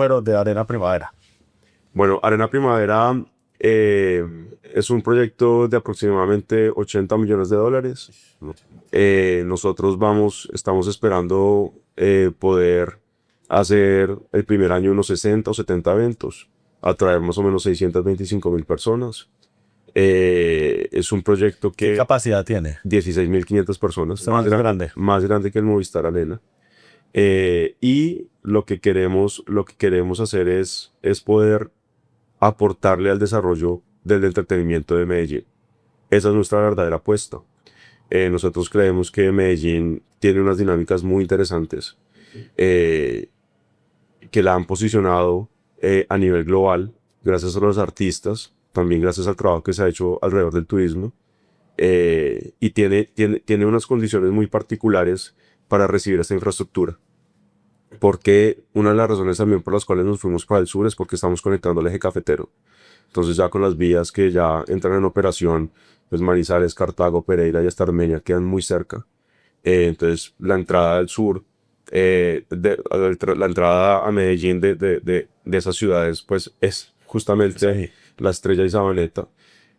Pero de Arena Primavera. Bueno, Arena Primavera es un proyecto de aproximadamente 80 millones de dólares. Nosotros estamos esperando poder hacer el primer año unos 60 o 70 eventos, atraer más o menos 625.000 personas. Es un proyecto ¿Qué que capacidad tiene? 16.500 personas, Es más grande. más grande que el Movistar Arena. Y lo que queremos hacer es poder aportarle al desarrollo del entretenimiento de Medellín. Esa es nuestra verdadera apuesta. Nosotros creemos que Medellín tiene unas dinámicas muy interesantes eh, que la han posicionado a nivel global, gracias a los artistas, también gracias al trabajo que se ha hecho alrededor del turismo, y tiene unas condiciones muy particulares para recibir esta infraestructura. Porque una de las razones también por las cuales nos fuimos para el sur es porque estamos conectando el eje cafetero. Entonces ya con las vías que ya entran en operación, pues Manizales, Cartago, Pereira y hasta Armenia quedan muy cerca. Entonces la entrada al sur, la entrada a Medellín de esas ciudades, pues es justamente Sí. la Estrella y Sabaneta.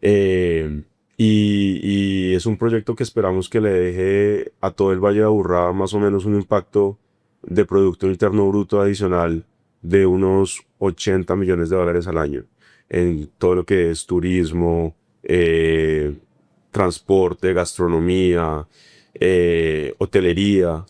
Eh, y es un proyecto que esperamos que le deje a todo el Valle de Aburrá más o menos un impacto de Producto Interno Bruto adicional de unos 80 millones de dólares al año en todo lo que es turismo, transporte, gastronomía, hotelería.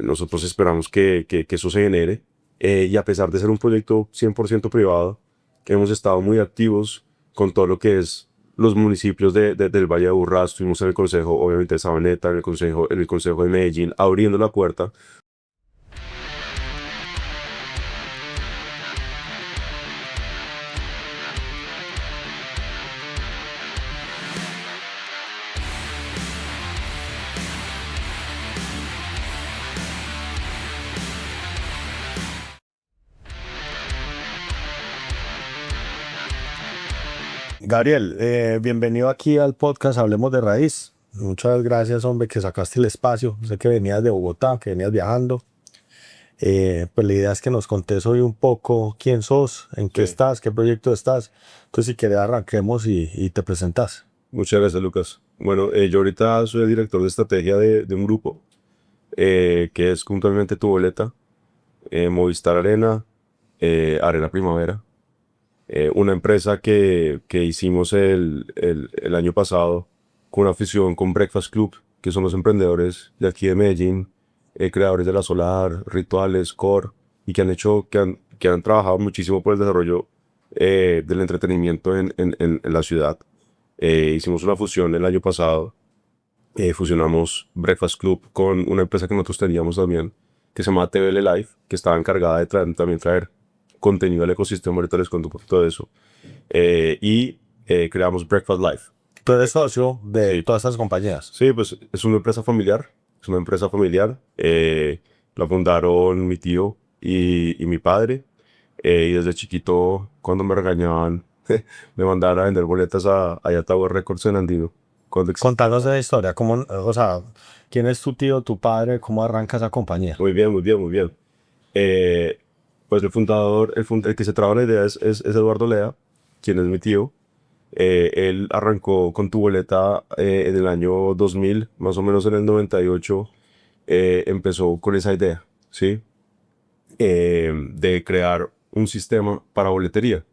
Nosotros esperamos que eso se genere. Y a pesar de ser un proyecto 100% privado, hemos estado muy activos con todo lo que es los municipios del Valle de Aburrá. Estuvimos en el Consejo, obviamente, de Sabaneta, en el Consejo de Medellín, abriendo la puerta. Gabriel, bienvenido aquí al podcast Hablemos de Raíz. Muchas gracias, hombre, que sacaste el espacio. Sé que venías de Bogotá, que venías viajando. Pues la idea es que nos contés hoy un poco quién sos, en qué Sí. estás, qué proyecto estás. Entonces, si quieres, arranquemos y te presentas. Muchas gracias, Lucas. Bueno, yo ahorita soy el director de estrategia de un grupo que es puntualmente Tu Boleta, Movistar Arena, Arena Primavera, una empresa que hicimos el año pasado con una fusión con Breakfast Club, que son los emprendedores de aquí de Medellín, creadores de la Solar, Rituales, Core, y que han trabajado muchísimo por el desarrollo del entretenimiento en la ciudad. Hicimos una fusión el año pasado, fusionamos Breakfast Club con una empresa que nosotros teníamos también, que se llama TVL Live, que estaba encargada de también traer contenido al ecosistema. Ahorita les cuento un poquito de eso. Creamos Breakfast Live. Tú eres socio de Sí, todas estas compañías. sí, pues es una empresa familiar. Es una empresa familiar. La fundaron mi tío y mi padre. Y desde chiquito, cuando me regañaban, me mandaban a vender boletas a Tower Records en Andino. Contanos esa historia, cómo, o sea, quién es tu tío, tu padre, cómo arranca esa compañía. Muy bien, muy bien, muy bien. Eh, pues el que se trajo la idea es Eduardo Lea, quien es mi tío. Él arrancó con Tu Boleta en el año 2000, más o menos en el 98, empezó con esa idea, ¿sí? De crear un sistema para boletería.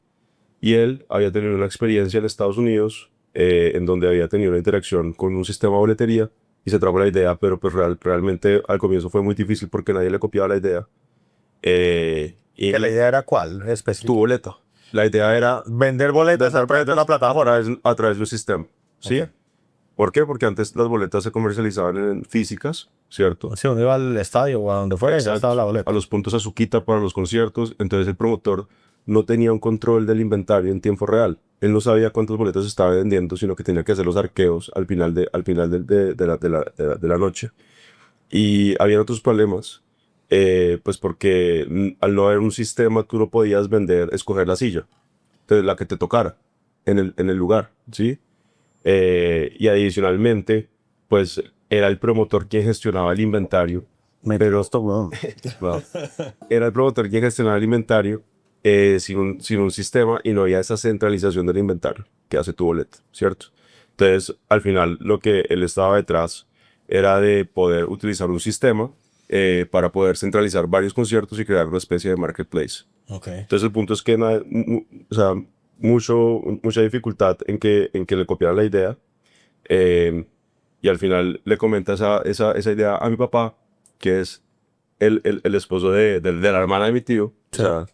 Y él había tenido una experiencia en Estados Unidos en donde había tenido una interacción con un sistema de boletería y se trajo la idea, pero pues realmente al comienzo fue muy difícil porque nadie le copiaba la idea. Y ¿Que la idea era cuál? Tu Específico. Boleta. La idea era Vender boletas a través de una plataforma. a través de un sistema, ¿sí? Ok. ¿Por qué? Porque antes las boletas se comercializaban en físicas, ¿cierto? Si uno iba al estadio o a donde fuera, ya estaba la Exacto. boleta. A los puntos Azuquita para los conciertos. Entonces el promotor no tenía un control del inventario en tiempo real. Él no sabía cuántas boletas estaba vendiendo, sino que tenía que hacer los arqueos al final de la noche. Y había otros problemas, pues porque al no haber un sistema, tú no podías vender, escoger la silla, entonces la que te tocara en el lugar, ¿sí? Y adicionalmente, pues era el promotor quien gestionaba el inventario Pero esto, weón. wow, era el promotor quien gestionaba el inventario sin un sistema y no había esa centralización del inventario que hace tu boleta, ¿cierto? Entonces, al final, lo que él estaba detrás era de poder utilizar un sistema para poder centralizar varios conciertos y crear una especie de marketplace. Okay. Entonces, el punto es que o sea, mucha dificultad en que le copiaran la idea. Y al final le comenta esa idea a mi papá, que es el esposo de la hermana de mi tío. Sí. O sea,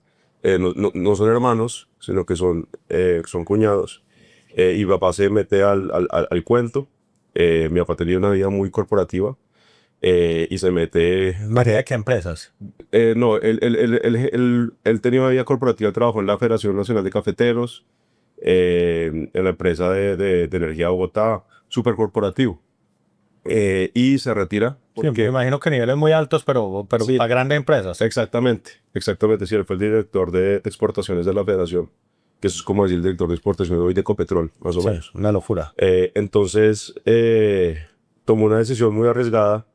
no son hermanos, sino que son cuñados. Y mi papá se mete al cuento. Mi papá tenía una vida muy corporativa y se mete... ¿María de qué empresas? no, él tenía una vida corporativa, trabajó en la Federación Nacional de Cafeteros, en la empresa de energía de Bogotá, súper corporativo. Y se retira Sí, me porque... imagino que niveles muy altos, pero Sí. para grandes empresas. Exactamente, sí, él fue el director de exportaciones de la Federación, que eso es como decir el director de exportaciones hoy de Ecopetrol, más o Sí, menos. una locura. Entonces, tomó una decisión muy arriesgada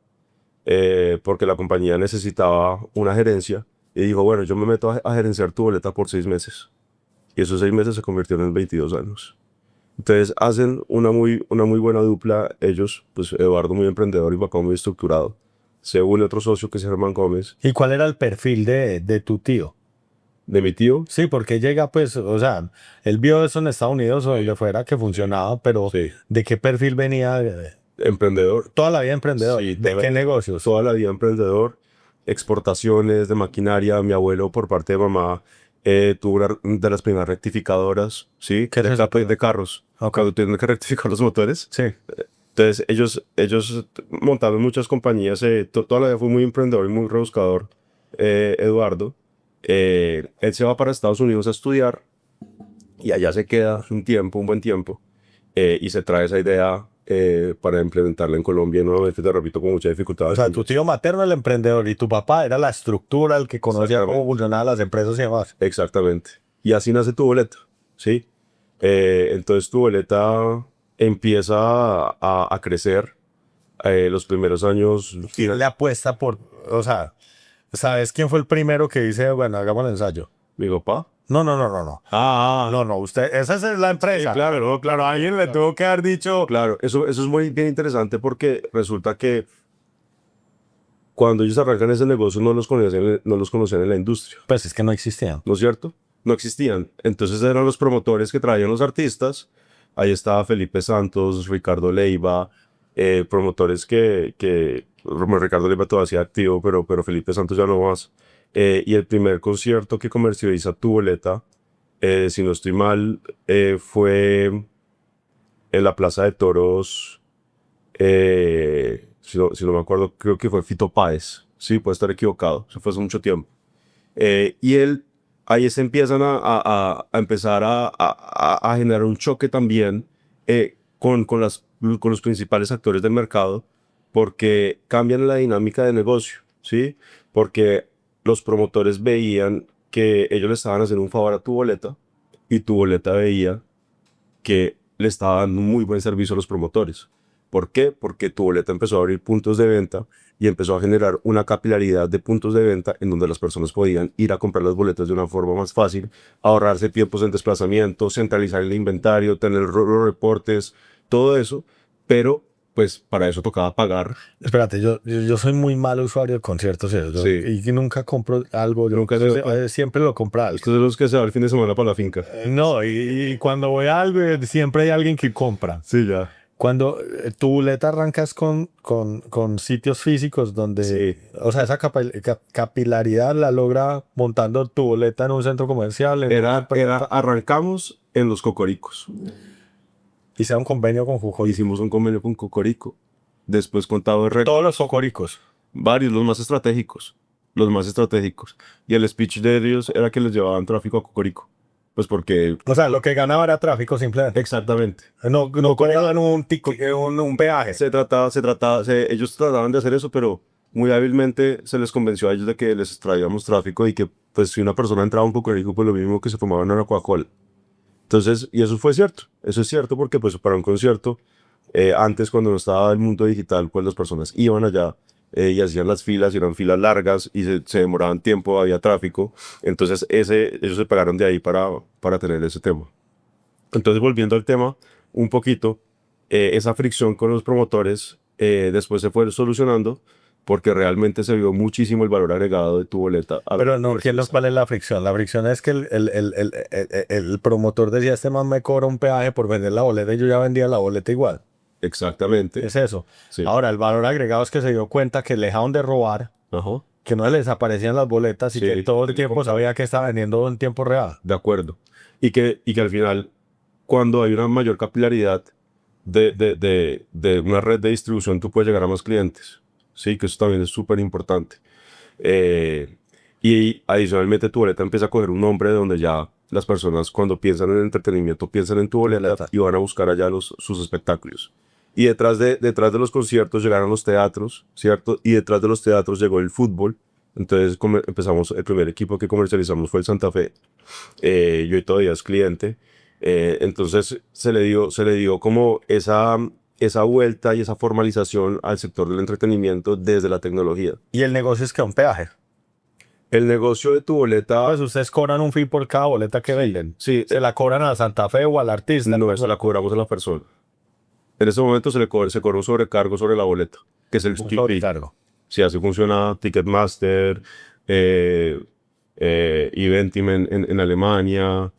porque la compañía necesitaba una gerencia y dijo, bueno, yo me meto a gerenciar tu boleta por 6 meses. Y esos 6 meses se convirtieron en 22 años. Entonces hacen una muy buena dupla ellos, pues Eduardo muy emprendedor y papá muy estructurado. Se une otro socio que es Germán Gómez, ¿Y cuál era el perfil de tu tío? de mi tío. Sí, porque llega, pues, o sea, él vio eso en Estados Unidos o donde fuera que funcionaba, pero Sí. ¿de qué perfil venía? Emprendedor. Toda la vida emprendedor. Sí, ¿De qué negocios? toda la vida emprendedor. Exportaciones de maquinaria. Mi abuelo, por parte de mamá, tuvo una de las primeras rectificadoras, ¿sí? ¿Qué es eso? De carros. Ok. Cuando tienen que rectificar los motores. Sí. Entonces, ellos montaron muchas compañías. Toda la vida fue muy emprendedor y muy rebuscador, Eduardo. Él se va para Estados Unidos a estudiar y allá se queda un tiempo, un buen tiempo, y se trae esa idea para implementarla en Colombia. Y nuevamente, te repito, con mucha dificultad. O sea, tu tío materno el emprendedor y tu papá era la estructura, el que conocía cómo Exactamente. funcionaban las empresas y demás. Exactamente. Y así nace tu boleta, ¿sí? Entonces tu boleta empieza a crecer los primeros años. ¿Quién le apuesta por, o sea, ¿sabes quién fue el primero que dice, bueno, hagamos el ensayo? Mi papá. No, no, no, no, no. Ah, No, no, usted, esa es la empresa. claro, no, claro. Alguien le tuvo que haber dicho, Claro, eso es muy bien interesante porque resulta que cuando ellos arrancan ese negocio no los conocían en la industria, pues es que no existían. ¿no es cierto? No existían. Entonces eran los promotores que traían los artistas. Ahí estaba Felipe Santos, Ricardo Leiva, promotores bueno, Ricardo Leiva todavía sigue activo, pero Felipe Santos ya no más. Y el primer concierto que comercializa Tu Boleta, si no estoy mal, fue en la Plaza de Toros, si no me acuerdo, creo que fue Fito Páez. Sí, puede estar equivocado, eso fue hace mucho tiempo. Y ahí se empiezan a empezar a generar un choque también con los principales actores del mercado, porque cambian la dinámica de negocio, ¿sí? Porque los promotores veían que ellos le estaban haciendo un favor a Tu Boleta y Tu Boleta veía que le estaba dando un muy buen servicio a los promotores. ¿Por qué? Porque Tu Boleta empezó a abrir puntos de venta y empezó a generar una capilaridad de puntos de venta en donde las personas podían ir a comprar las boletas de una forma más fácil, ahorrarse tiempos en desplazamiento, centralizar el inventario, tener los reportes, todo eso, pero pues para eso tocaba pagar. Espérate, yo soy muy mal usuario de conciertos Sí. y nunca compro algo. Nunca Siempre lo compro algo. Estos son los que se va el fin de semana para la finca. No, y cuando voy a algo, siempre hay alguien que compra. Sí, ya. Cuando tu boleta arrancas con sitios físicos donde, Sí. o sea, esa capilaridad la logra montando tu boleta en un centro comercial. Arrancamos en los Cocoricos. Y sea un convenio con Jujuy. Hicimos un convenio con Cocorico. Después contado de Todos los cocoricos. varios, los más estratégicos. Los más estratégicos. Y el speech de ellos era que les llevaban tráfico a Cocorico. Pues porque... O sea, lo que ganaba era tráfico simplemente. Exactamente. No cobraban un peaje. Ellos trataban de hacer eso, pero muy hábilmente se les convenció a ellos de que les traíamos tráfico y que pues si una persona entraba a un Cocorico, pues lo mismo que se tomaba una Coca-Cola. Entonces, y eso fue cierto. Eso es cierto porque pues para un concierto, antes cuando no estaba el mundo digital, pues las personas iban allá y hacían las filas, y eran filas largas y se demoraban tiempo, había tráfico. Entonces ellos se pagaron de ahí para tener ese tema. Entonces, volviendo al tema un poquito, esa fricción con los promotores después se fue solucionando porque realmente se vio muchísimo el valor agregado de tu boleta. Pero no, ¿cuál es la fricción? La fricción es que el promotor decía, este man me cobra un peaje por vender la boleta y yo ya vendía la boleta igual. Exactamente. Es eso. Sí. Ahora, el valor agregado es que se dio cuenta que le dejaron de robar, Ajá. que no les aparecían las boletas y Sí, que todo el tiempo sabía que estaba vendiendo en tiempo real. De acuerdo. Y que al final, cuando hay una mayor capilaridad de una red de distribución, tú puedes llegar a más clientes. Sí, que eso también es súper importante. Y adicionalmente tu boleta empieza a coger un nombre donde ya las personas cuando piensan en entretenimiento piensan en tu boleta y van a buscar allá sus espectáculos. Y detrás de los conciertos llegaron los teatros, ¿cierto? Y detrás de los teatros llegó el fútbol. Entonces empezamos, el primer equipo que comercializamos fue el Santa Fe. Yo hoy todavía es cliente. Entonces se le dio como esa vuelta y esa formalización al sector del entretenimiento desde la tecnología. Y el negocio es que un peaje. El negocio de tu boleta... Pues ustedes cobran un fee por cada boleta que venden. Sí. ¿Se la cobran a Santa Fe o al artista? No, eso la cobramos a la persona. En ese momento se cobra un sobrecargo sobre la boleta, que es el sobrecargo. Sí, así funciona Ticketmaster, Eventim en Alemania,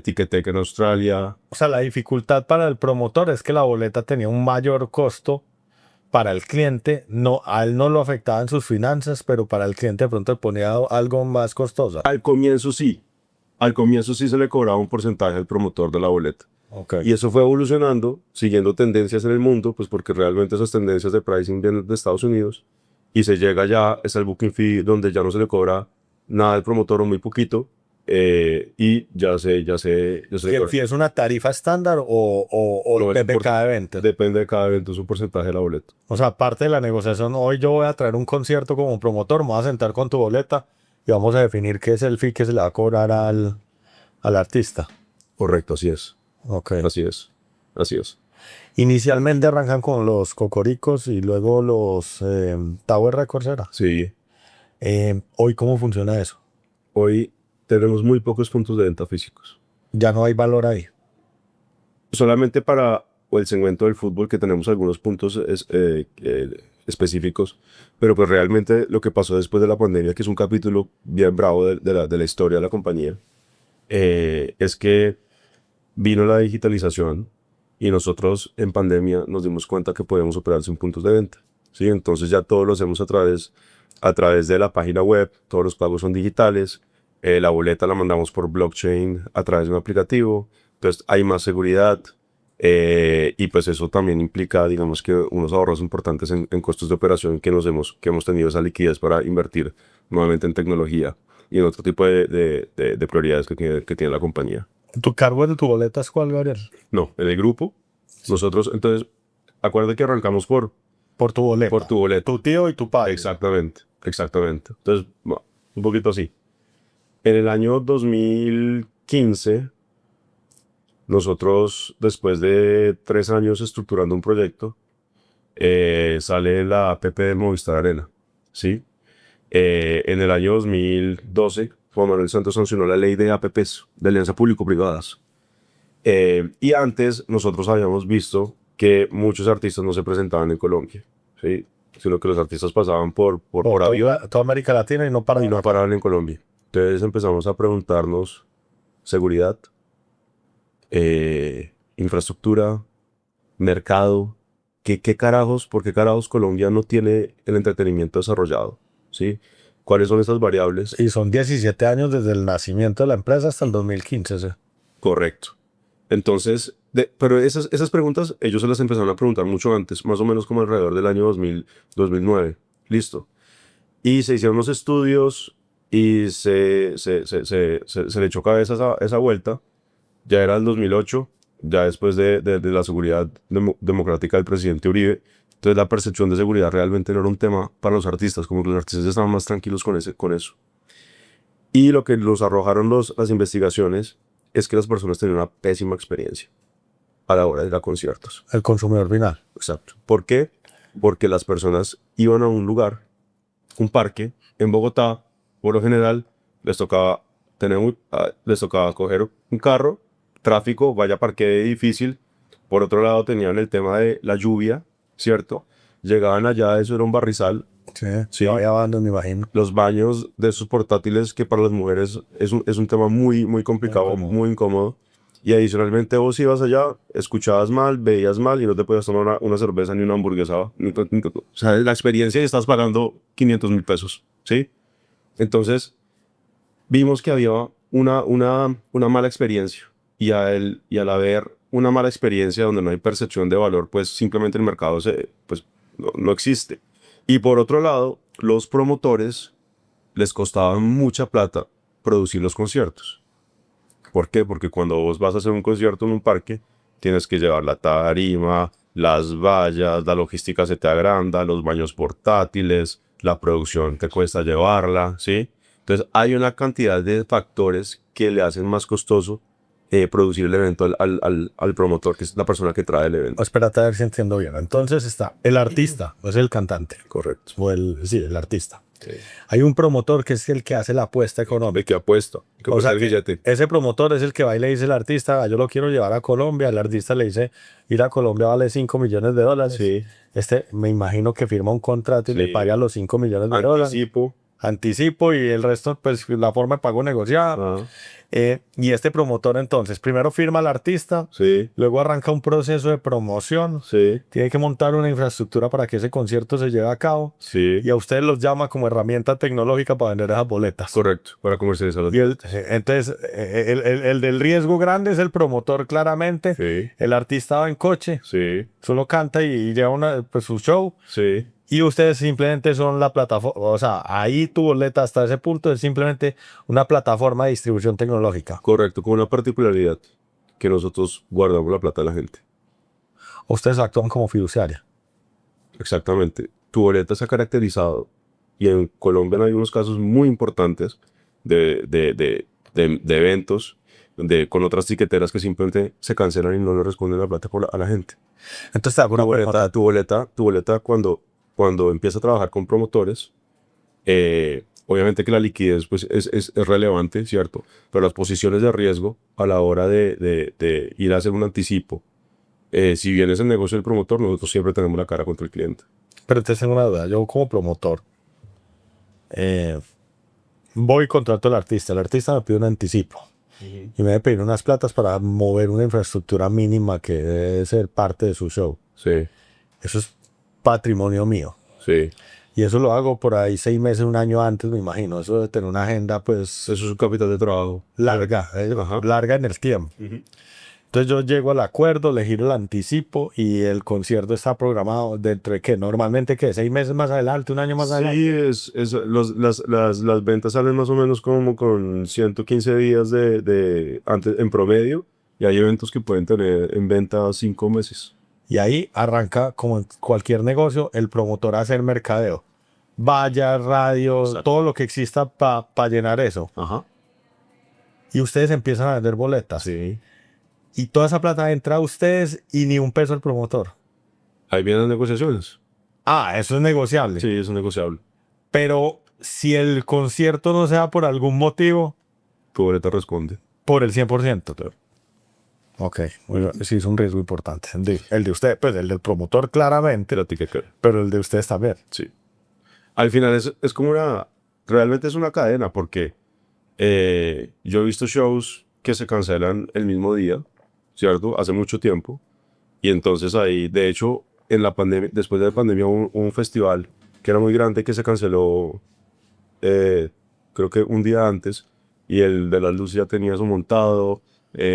Ticketek en Australia. O sea, la dificultad para el promotor es que la boleta tenía un mayor costo para el cliente. No, a él no lo afectaba en sus finanzas, pero para el cliente de pronto le ponía algo más costoso. Al comienzo sí. Al comienzo sí se le cobraba un porcentaje al promotor de la boleta. Okay. Y eso fue evolucionando, siguiendo tendencias en el mundo, pues porque realmente esas tendencias de pricing vienen de Estados Unidos. Y se llega ya, es el booking fee donde ya no se le cobra nada al promotor o muy poquito. Y ya se ¿Y el fee es una tarifa estándar o No, depende de cada evento? Depende de cada evento, es un porcentaje de la boleta. O sea, parte de la negociación, hoy yo voy a traer un concierto como promotor, me voy a sentar con tu boleta y vamos a definir qué es el fee que se le va a cobrar al artista. Correcto, así es. Okay. Así es. Inicialmente arrancan con los Cocoricos y luego los Tower Records, ¿era? Sí. Hoy, ¿cómo funciona eso? Hoy tenemos muy pocos puntos de venta físicos. Ya no hay valor ahí. Solamente para el segmento del fútbol, que tenemos algunos puntos específicos, pero pues realmente lo que pasó después de la pandemia, que es un capítulo bien bravo de la historia de la compañía, es que vino la digitalización y nosotros en pandemia nos dimos cuenta que podemos operar sin puntos de venta. ¿Sí? Entonces ya todo lo hacemos a través de la página web, todos los pagos son digitales, la boleta la mandamos por blockchain a través de un aplicativo, entonces hay más seguridad y pues eso también implica, digamos, que unos ahorros importantes en costos de operación que hemos tenido esa liquidez para invertir nuevamente en tecnología y en otro tipo de prioridades que tiene la compañía. ¿Tu cargo de tu boleta es cuál, Gabriel? No, en el grupo, sí. Nosotros, entonces, acuérdate que arrancamos por tu boleta. Por tu boleta. Tu tío y tu padre. Exactamente. Entonces, bueno, un poquito así. En el año 2015, nosotros, después de 3 años estructurando un proyecto, sale la app de Movistar Arena, ¿sí? En el año 2012, Juan Manuel Santos sancionó la ley de APPs, de alianza público-privadas. Y antes nosotros habíamos visto que muchos artistas no se presentaban en Colombia, ¿sí? Sino que los artistas pasaban por avión. Toda América Latina y no paraban en Colombia. Entonces empezamos a preguntarnos seguridad, infraestructura, mercado, ¿por qué carajos Colombia no tiene el entretenimiento desarrollado? ¿Sí? ¿Cuáles son esas variables? Y son 17 años desde el nacimiento de la empresa hasta el 2015, ¿sí? Correcto. Entonces, pero esas preguntas ellos se las empezaron a preguntar mucho antes, más o menos como alrededor del año 2009. Listo. Y se hicieron los estudios y se le echó cabeza esa vuelta. Ya era el 2008, ya después de la seguridad democrática del presidente Uribe. Entonces la percepción de seguridad realmente no era un tema para los artistas, como que los artistas estaban más tranquilos con eso. Y lo que nos arrojaron las investigaciones es que las personas tenían una pésima experiencia a la hora de ir a conciertos. El consumidor final. Exacto. ¿Por qué? porque las personas iban a un lugar, un parque, en Bogotá, por lo general, les tocaba les tocaba coger un carro, tráfico, vaya parque difícil. Por otro lado, tenían el tema de la lluvia, ¿cierto? Llegaban allá, eso era un barrizal. Sí, Sí. no había bandos, me imagino. Los baños de esos portátiles que para las mujeres es un tema muy, muy complicado, incómodo. muy incómodo. Y adicionalmente vos ibas allá, escuchabas mal, veías mal y no te podías tomar una cerveza ni una hamburguesa. O sea, la experiencia y estás pagando 500.000 pesos, ¿sí? Entonces, vimos que había una mala experiencia. Y al haber una mala experiencia donde no hay percepción de valor, pues simplemente el mercado pues, no existe. Y por otro lado, los promotores les costaba mucha plata producir los conciertos. ¿Por qué? Porque cuando vos vas a hacer un concierto en un parque, tienes que llevar la tarima, las vallas, la logística se te agranda, los baños portátiles, la producción te cuesta llevarla, ¿sí? Entonces hay una cantidad de factores que le hacen más costoso producir el evento al promotor, que es la persona que trae el evento. Espérate a ver si entiendo bien. Entonces está el artista, o es el cantante. Correcto. O el artista. Sí. Hay un promotor que es el que hace la apuesta económica. ¿De qué apuesta? ¿Qué O sea, el billete? ese promotor es el que va y le dice al artista, yo lo quiero llevar a Colombia. El artista le dice, ir a Colombia vale $5 millones. Sí. Me imagino que firma un contrato y Sí. le paga los $5 millones. Anticipo y el resto, pues la forma de pago negociada. Ajá. Y este promotor entonces, primero firma al artista, Sí. luego arranca un proceso de promoción, Sí. tiene que montar una infraestructura para que ese concierto se lleve a cabo. Sí. Y a ustedes los llama como herramienta tecnológica para vender esas boletas. Correcto, para comercializarlo. Y entonces, el del riesgo grande es el promotor, claramente. Sí. El artista va en coche, Sí. solo canta y lleva pues, su show. Sí. Y ustedes simplemente son la plataforma. O sea, ahí tu boleta hasta ese punto es simplemente una plataforma de distribución tecnológica. Correcto, con una particularidad, que nosotros guardamos la plata de la gente. Ustedes actúan como fiduciaria. Exactamente. Tu boleta se ha caracterizado, y en Colombia hay unos casos muy importantes de eventos con otras tiqueteras que simplemente se cancelan y no le responden la plata a la gente. Entonces te hago una pregunta. Tu boleta cuando empieza a trabajar con promotores, obviamente que la liquidez pues, es relevante, ¿cierto? Pero las posiciones de riesgo a la hora de ir a hacer un anticipo, si bien es el negocio del promotor, nosotros siempre tenemos la cara contra el cliente. Pero te tengo una duda. Yo como promotor voy y contrato al artista. El artista me pide un anticipo. Y me debe pedir unas platas para mover una infraestructura mínima que debe ser parte de su show. Sí, Eso es patrimonio mío. sí. Y eso lo hago por ahí 6 meses, un año antes, me imagino. Eso de tener una agenda, pues, Eso es un capital de trabajo. larga, Ajá. larga en el tiempo. Entonces yo llego al acuerdo, le giro el anticipo y el concierto está programado dentro de que normalmente que 6 meses más adelante, un año más adelante. Sí, las ventas salen más o menos como con 115 días antes, en promedio, y hay eventos que pueden tener en venta 5 meses. Y ahí arranca, como en cualquier negocio, el promotor a hacer mercadeo. Vallas, radios, Exacto. todo lo que exista para llenar eso. Ajá. Y ustedes empiezan a vender boletas. Sí. Y toda esa plata entra a ustedes y ni un peso al promotor. Ahí vienen las negociaciones. Ah, eso es negociable. Sí, es negociable. Pero si el concierto no se da por algún motivo, Tu boleta responde. por el 100%. Ok, bueno, sí es un riesgo importante. El de usted, pues el del promotor claramente, pero el de ustedes también. Sí. Al final es como realmente es una cadena, porque yo he visto shows que se cancelan el mismo día, ¿cierto? Hace mucho tiempo. Y entonces ahí, de hecho, en la pandemia, después de la pandemia, hubo un festival que era muy grande que se canceló, creo que un día antes, y el de las luces ya tenía eso montado,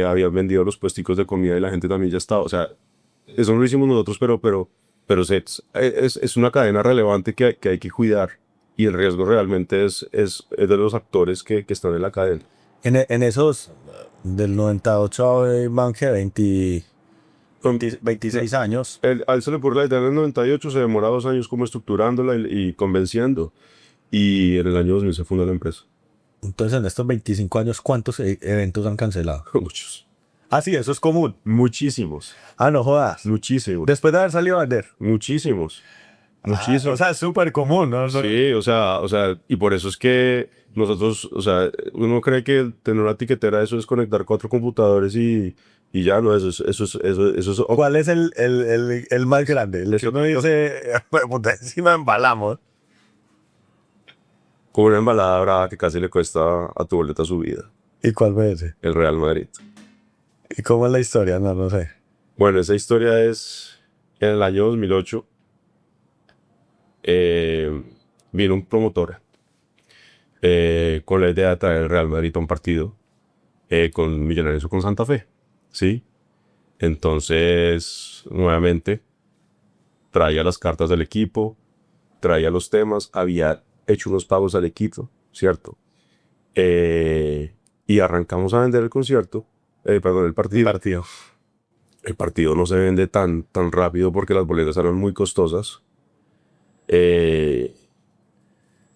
habían vendido los puesticos de comida y la gente también ya estaba. O sea, eso no lo hicimos nosotros, pero es una cadena relevante que hay que cuidar, y el riesgo realmente es de los actores que están en la cadena. En esos del 98 van que 26 años. A él se le ocurre la idea en el 98, se demora 2 años como estructurándola y convenciendo, y en el año 2000 se funda la empresa. Entonces en estos 25 años, ¿cuántos eventos han cancelado? Muchos. Ah, sí, eso es común. Muchísimos. Ah, no jodas. Muchísimos. Después de haber salido a vender. Muchísimos. Muchísimo. O sea, es súper común, ¿no? Sí, o sea, y por eso es que nosotros, o sea, uno cree que tener una tiquetera eso es conectar 4 computadores y ya no, eso es ¿Cuál es el más grande? El que uno dice, puta, encima embalamos. como una embalada brava que casi le cuesta a tu boleta su vida, ¿Y cuál fue ese? el Real Madrid. ¿Y cómo es la historia? No, no sé. Bueno, esa historia es en el año 2008. eh, Vino un promotor con la idea de traer el Real Madrid a un partido con Millonarios o con Santa Fe, ¿sí? Entonces, nuevamente, traía las cartas del equipo, traía los temas, había hecho unos pagos al equipo, ¿cierto? Y arrancamos a vender el concierto, perdón, el partido. Partido. El partido no se vende tan rápido porque las boletas eran muy costosas. eh,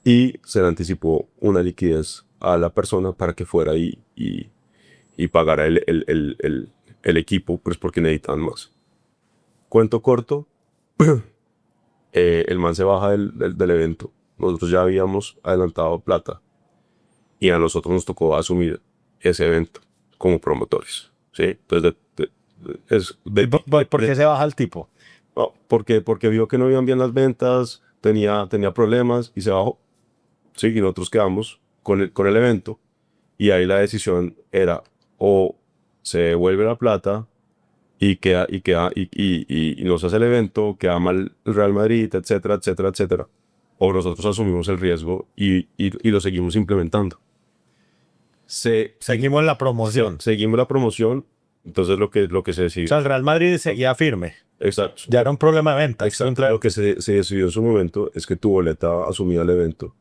y se le anticipó una liquidez a la persona para que fuera y pagara el equipo, pues porque necesitaban más. Cuento corto, el man se baja del evento. Nosotros ya habíamos adelantado plata y a nosotros nos tocó asumir ese evento como promotores. ¿Sí? Entonces, ¿Por qué se baja el tipo? no, porque vio que no iban bien las ventas, tenía problemas y se bajó. Sí, y nosotros quedamos con el evento y ahí la decisión era o se devuelve la plata y no se hace el evento, queda mal el Real Madrid, etcétera, etcétera, etcétera. O nosotros asumimos el riesgo y lo seguimos implementando. Seguimos la promoción. Seguimos la promoción, entonces lo que se O decidió. sea, el Real Madrid seguía firme. Exacto. Ya era un problema de venta. Exacto. Lo que se decidió en su momento es que tu boleta asumía el evento.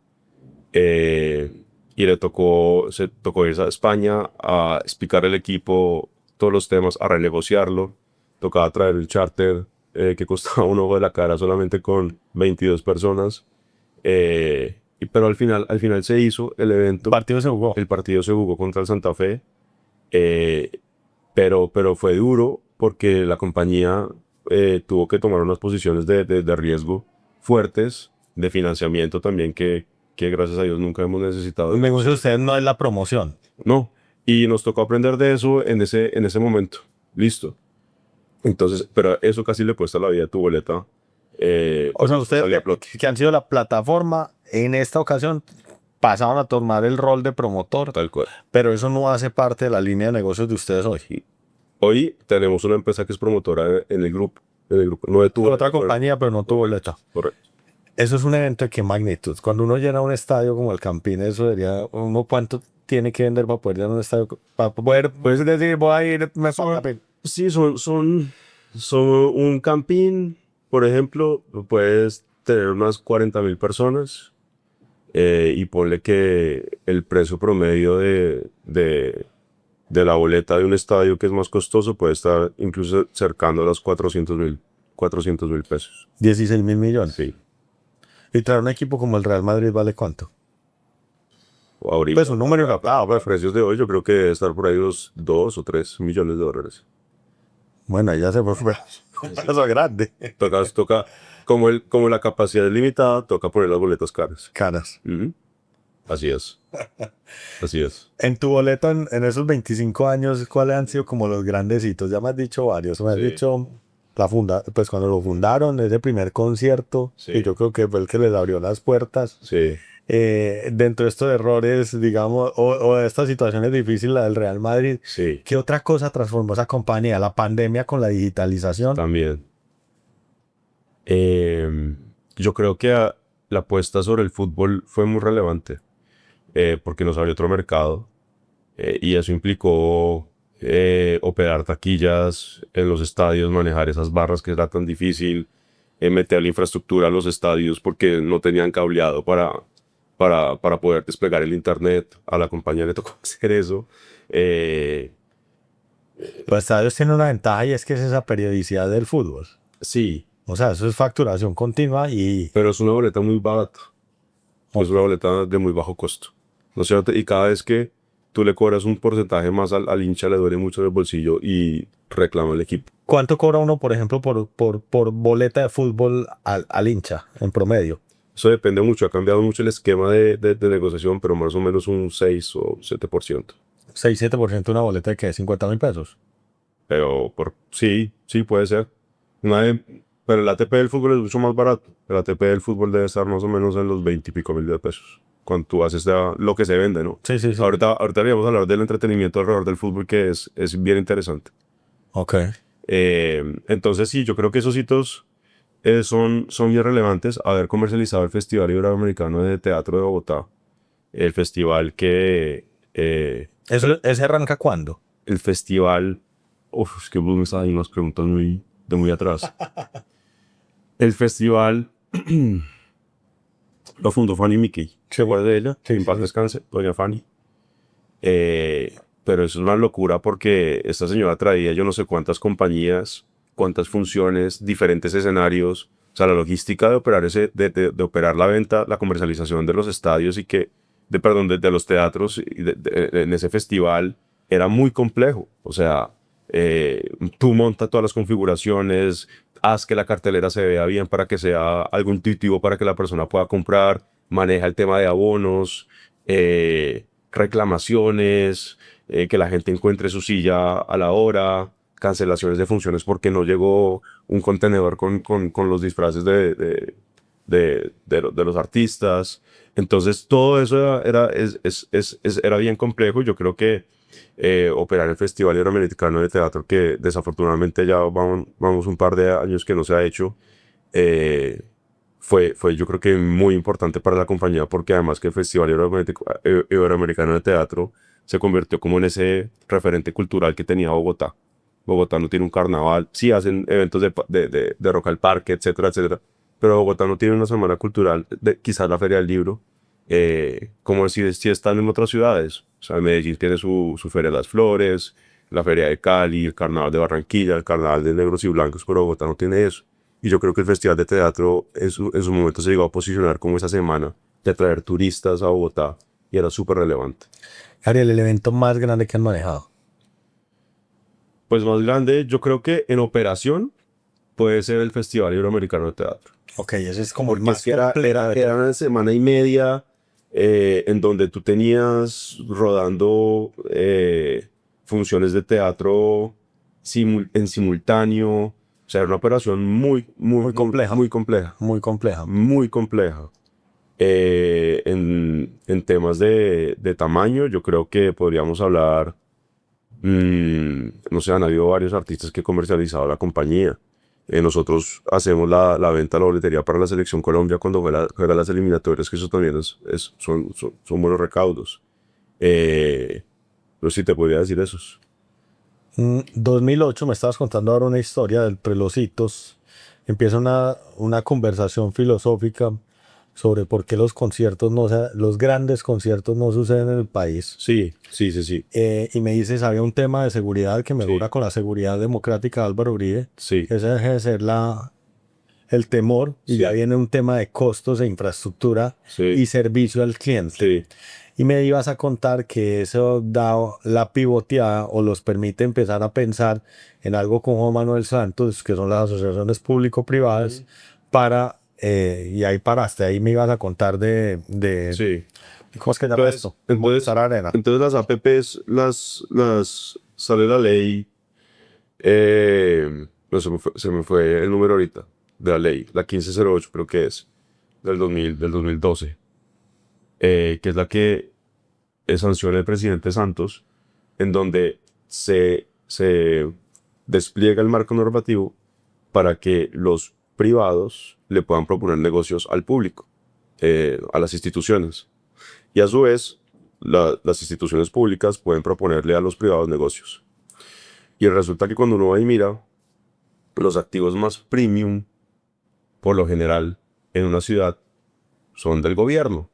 Y se tocó irse a España a explicar el equipo todos los temas, a renegociarlo. Tocaba traer el charter que costaba un ojo de la cara solamente con 22 personas. Pero al final se hizo el evento. El partido se jugó. El partido se jugó contra el Santa Fe. eh, pero fue duro porque la compañía tuvo que tomar unas posiciones de riesgo fuertes, de financiamiento también que gracias a Dios nunca hemos necesitado. El negocio de ustedes no es la promoción. No, y nos tocó aprender de eso en ese momento. Listo. Entonces, pero eso casi le cuesta la vida a tu boleta. O sea, ustedes salía a flote. que han sido la plataforma, en esta ocasión pasaron a tomar el rol de promotor, Tal cual. pero eso no hace parte de la línea de negocios de ustedes hoy. Hoy tenemos una empresa que es promotora en el grupo. No de tu Otra compañía, pero no tuvo boleta. Correcto. Eso es un evento de qué magnitud. Cuando uno llena un estadio como el Campín, eso sería uno cuánto tiene que vender para poder llenar un estadio, para poder, puedes decir, voy a ir, me paga. Sí, son un campín, por ejemplo, puedes tener unas 40.000 personas y ponle que el precio promedio de la boleta de un estadio que es más costoso puede estar incluso cercano a los 400.000 pesos. 16.000 millones. Sí. Y traer un equipo como el Real Madrid vale cuánto. Ahorita, Pues un número rapado. los precios de hoy yo creo que debe estar por ahí los 2 o 3 millones de dólares. Bueno, ahí ya se fue un pedazo grande. Toca, como la capacidad es limitada, toca poner las boletas caras. Caras. Ujú. Así es. Así es. En tu boleto, en esos 25 años, ¿cuáles han sido como los grandes hitos? Ya me has dicho varios. Me has Sí. dicho pues cuando lo fundaron, ese primer concierto, Sí. que yo creo que fue el que les abrió las puertas. Sí. Dentro de estos errores, digamos, o de estas situaciones difíciles, la del Real Madrid, Sí. ¿qué otra cosa transformó esa compañía? La pandemia con la digitalización. También. Yo creo que la apuesta sobre el fútbol fue muy relevante porque nos abrió otro mercado y eso implicó operar taquillas en los estadios, manejar esas barras que era tan difícil, meter la infraestructura a los estadios porque no tenían cableado para poder desplegar el internet. A la compañía le tocó hacer eso. Los estadios tienen una ventaja y es que es esa periodicidad del fútbol. Sí, O sea, eso es facturación continua y pero es una boleta muy barata. Es una boleta de muy bajo costo. ¿No es cierto? Y cada vez que tú le cobras un porcentaje más al hincha, le duele mucho en el bolsillo y reclama el equipo. ¿Cuánto cobra uno, por ejemplo, por boleta de fútbol al hincha en promedio? Eso depende mucho, ha cambiado mucho el esquema de negociación, pero más o menos un 6 o 7%. 6-7% de una boleta de, ¿qué? $50,000. Pero sí, puede ser. Pero el ATP del fútbol es mucho más barato. El ATP del fútbol debe estar más o menos en los 20 y pico mil de pesos. Cuando tú haces lo que se vende, ¿no? Sí, sí, sí. Ahorita deberíamos hablar del entretenimiento alrededor del fútbol, que es bien interesante. Ok. Entonces sí, yo creo que esos hitos son bien relevantes. Haber comercializado el Festival Iberoamericano de Teatro de Bogotá. El festival ¿Ese arranca cuándo? el festival... Uf, es que vos me estás haciendo unas preguntas de muy atrás. El festival lo fundó Fanny Mickey. ¿Se acuerda de ella? Sí, En paz sí. descanse, doña Fanny. Pero es una locura porque esta señora traía yo no sé cuántas compañías, cuántas funciones, diferentes escenarios. O sea, la logística de operar de operar la venta, la comercialización de los estadios y de los teatros en ese festival era muy complejo. O sea, tú montas todas las configuraciones, haz que la cartelera se vea bien para que sea algo intuitivo para que la persona pueda comprar, maneja el tema de abonos, reclamaciones, que la gente encuentre su silla a la hora, cancelaciones de funciones porque no llegó un contenedor con los disfraces de los artistas. Entonces todo eso era bien complejo. Yo creo que operar el Festival Iberoamericano de Teatro, que desafortunadamente ya vamos un par de años que no se ha hecho, fue yo creo que muy importante para la compañía porque además que el Festival Iberoamericano de Teatro se convirtió como en ese referente cultural que tenía Bogotá. Bogotá no tiene un carnaval, sí hacen eventos de Rock al Parque, etcétera, etcétera, pero Bogotá no tiene una semana cultural, quizás la Feria del Libro, como si están en otras ciudades. O sea, Medellín tiene su Feria de las Flores, la Feria de Cali, el Carnaval de Barranquilla, el Carnaval de Negros y Blancos, pero Bogotá no tiene eso. Y yo creo que el Festival de Teatro en su momento se llegó a posicionar como esa semana de traer turistas a Bogotá y era súper relevante. Ariel, el evento más grande que han manejado. Pues más grande, yo creo que en operación puede ser el Festival Iberoamericano de Teatro. Ok, ese es como el Porque más es que completo de era todo. una semana y media en donde tú tenías rodando funciones de teatro en simultáneo. O sea, era una operación Muy compleja. muy compleja. Muy compleja. Muy compleja. En temas de tamaño, yo creo que podríamos hablar, no sé, han habido varios artistas que han comercializado la compañía. Nosotros hacemos la venta, la boletería para la Selección Colombia cuando juega las eliminatorias, que eso también son buenos recaudos. No sé si te podría decir esos. 2008 me estabas contando ahora una historia entre los hitos. Empieza una conversación filosófica sobre por qué los conciertos los grandes conciertos no suceden en el país. Sí, sí, sí, sí. Y me dices, había un tema de seguridad que me Sí. dura con la seguridad democrática de Álvaro Uribe. Sí, Ese deje de ser el temor y sí, ya viene un tema de costos e infraestructura sí, y servicio al cliente. sí, Y me ibas a contar que eso da la pivoteada o los permite empezar a pensar en algo con Juan Manuel Santos, que son las asociaciones público-privadas, y ahí paraste, ahí me ibas a contar sí. ¿cómo es que se llama esto? Movistar Arena. Entonces las APPs, sale la ley, no, se me fue el número ahorita, de la ley, la 1508 creo que es, del 2012, que es la que sanciona el presidente Santos, en donde se despliega el marco normativo para que los privados le puedan proponer negocios al público, a las instituciones. Y a su vez, las instituciones públicas pueden proponerle a los privados negocios. Y resulta que cuando uno va y mira, los activos más premium, por lo general, en una ciudad, son del gobierno.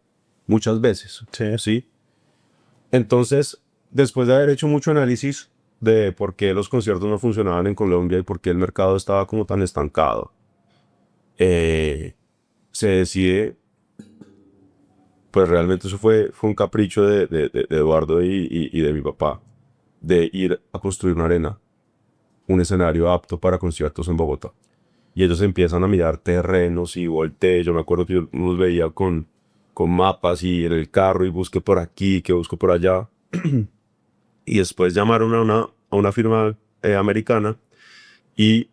Muchas veces. Sí. ¿Sí? Entonces, después de haber hecho mucho análisis de por qué los conciertos no funcionaban en Colombia y por qué el mercado estaba como tan estancado, se decide pues realmente eso fue un capricho de Eduardo y de mi papá, de ir a construir una arena, un escenario apto para conciertos en Bogotá. Y ellos empiezan a mirar terrenos y volteé. Yo me acuerdo que yo los veía con mapas y en el carro y busqué por aquí, que busco por allá. Y después llamaron a una firma americana y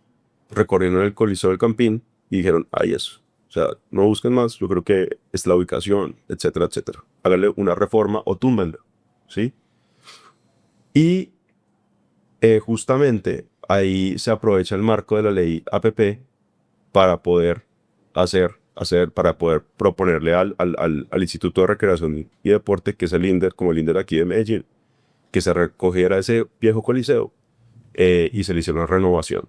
recorrieron el Coliseo del Campín y dijeron, ahí es. O sea, no busquen más, yo creo que es la ubicación, etcétera, etcétera. Háganle una reforma o túmbenlo, ¿sí? Y justamente ahí se aprovecha el marco de la ley APP para poder para poder proponerle al Instituto de Recreación y Deporte, que es el INDER, como el INDER aquí de Medellín, que se recogiera ese viejo coliseo y se le hiciera una renovación.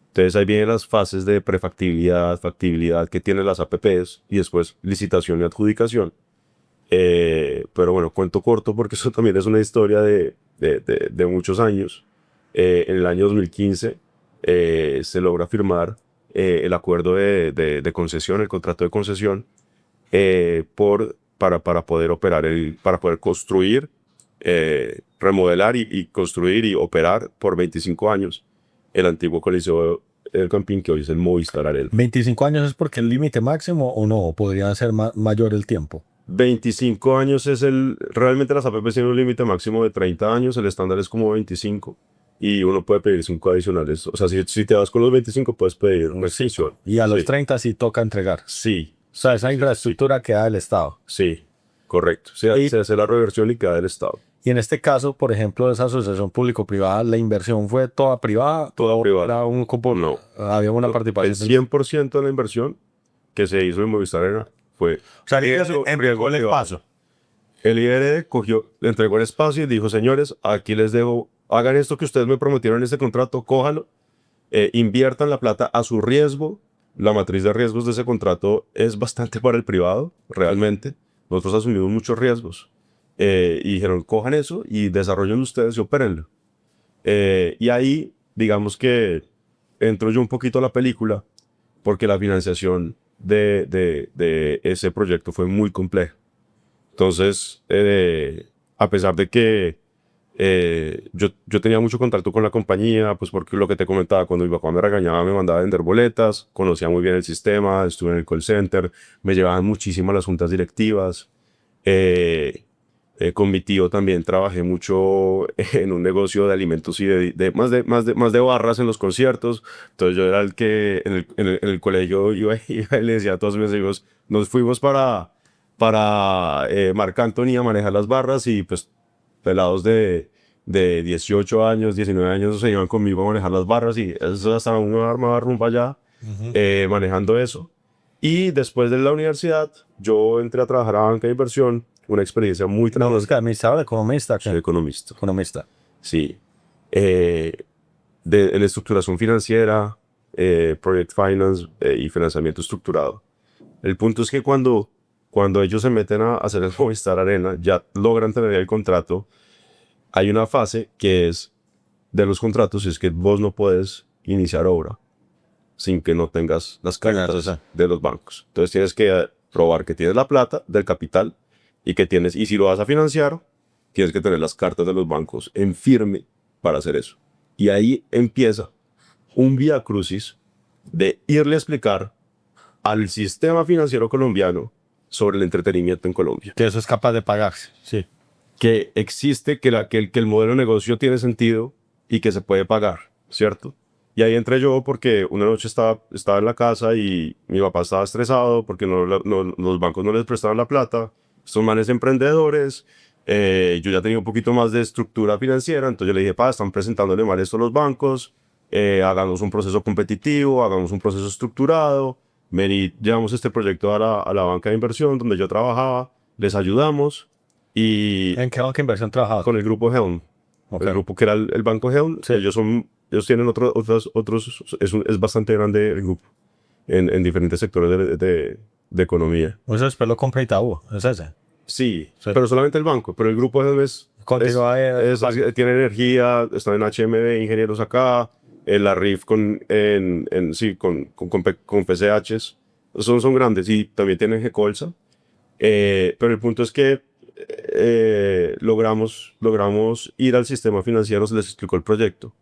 Entonces ahí vienen las fases de prefactibilidad, factibilidad que tienen las APPs y después licitación y adjudicación. Pero bueno, cuento corto porque eso también es una historia de muchos años. En el año 2015 se logra firmar el acuerdo de concesión, el contrato de concesión, para poder operar, para poder construir, remodelar y construir y operar por 25 años el antiguo Coliseo del Campín, que hoy es el Movistar Arena. 25 años es porque el límite máximo o no, o podría ser mayor el tiempo. 25 años realmente las APP tienen un límite máximo de 30 años, el estándar es como 25 y uno puede pedir 5 adicionales. O sea, si te vas con los 25 puedes pedir una extensión. Y a los Sí. 30 sí toca entregar. Sí, O sea, esa infraestructura queda del Estado. sí, correcto. Y- Se hace la reversión y queda del Estado. Y en este caso, por ejemplo, esa asociación público-privada, la inversión fue toda privada. Toda privada. Era un cupo, No. había una El participación. 100% de la inversión que se hizo en Movistar Arena fue O sea, riesgo el privado. espacio. El IRD le entregó el espacio y dijo, señores, aquí les dejo, hagan esto que ustedes me prometieron en este contrato, cójalo, inviertan la plata a su riesgo. La matriz de riesgos de ese contrato es bastante para el privado, realmente. Nosotros asumimos muchos riesgos. Y dijeron, cojan eso y desarrollen ustedes y opérenlo. Y ahí, digamos que entro yo un poquito a la película, porque la financiación de ese proyecto fue muy compleja. Entonces, a pesar de que yo tenía mucho contacto con la compañía, pues porque lo que te comentaba, cuando mi papá me regañaba, me mandaba a vender boletas, conocía muy bien el sistema, estuve en el call center, me llevaban muchísimas las juntas directivas. Eh, con mi tío también trabajé mucho en un negocio de alimentos y más de barras en los conciertos. Entonces yo era el que en el colegio iba y le decía a todos mis amigos, nos fuimos para Marc Anthony a manejar las barras y pues pelados de 18 años, 19 años se iban conmigo a manejar las barras y eso hasta uno armaba rumba allá manejando eso. Y después de la universidad yo entré a trabajar a banca de inversión, una experiencia muy No, es que administrador, economista. soy economista. Economista. Sí. En estructuración financiera, project finance y financiamiento estructurado. El punto es que cuando ellos se meten a hacer el Movistar Arena, ya logran tener el contrato, hay una fase que es de los contratos, y es que vos no puedes iniciar obra sin que no tengas las cartas de los bancos. Entonces tienes que probar que tienes la plata del capital y si lo vas a financiar, tienes que tener las cartas de los bancos en firme para hacer eso. Y ahí empieza un vía crucis de irle a explicar al sistema financiero colombiano sobre el entretenimiento en Colombia. Que eso es capaz de pagarse. Sí. Que existe, que el modelo de negocio tiene sentido y que se puede pagar, ¿cierto? Y ahí entré yo porque una noche estaba en la casa y mi papá estaba estresado porque los bancos no les prestaban la plata. Son manes emprendedores. Yo ya tenía un poquito más de estructura financiera, entonces yo le dije, pa, están presentándole mal esto a los bancos, hagamos un proceso competitivo, hagamos un proceso estructurado. Llevamos este proyecto a la banca de inversión donde yo trabajaba, les ayudamos y ¿En qué banca de inversión trabajabas? con el grupo Helm. Okay. El grupo que era el banco Helm, Sí. ellos tienen otros, es bastante grande el grupo en diferentes sectores de economía. Eso después lo compra Itaú, es ese. Sí, Sí. pero solamente el banco, pero el grupo Helm tiene energía, están en HMB, ingenieros acá, la RIF con PCHs, son grandes y también tienen Gecolsa. Pero el punto es que logramos ir al sistema financiero, se les explicó el proyecto.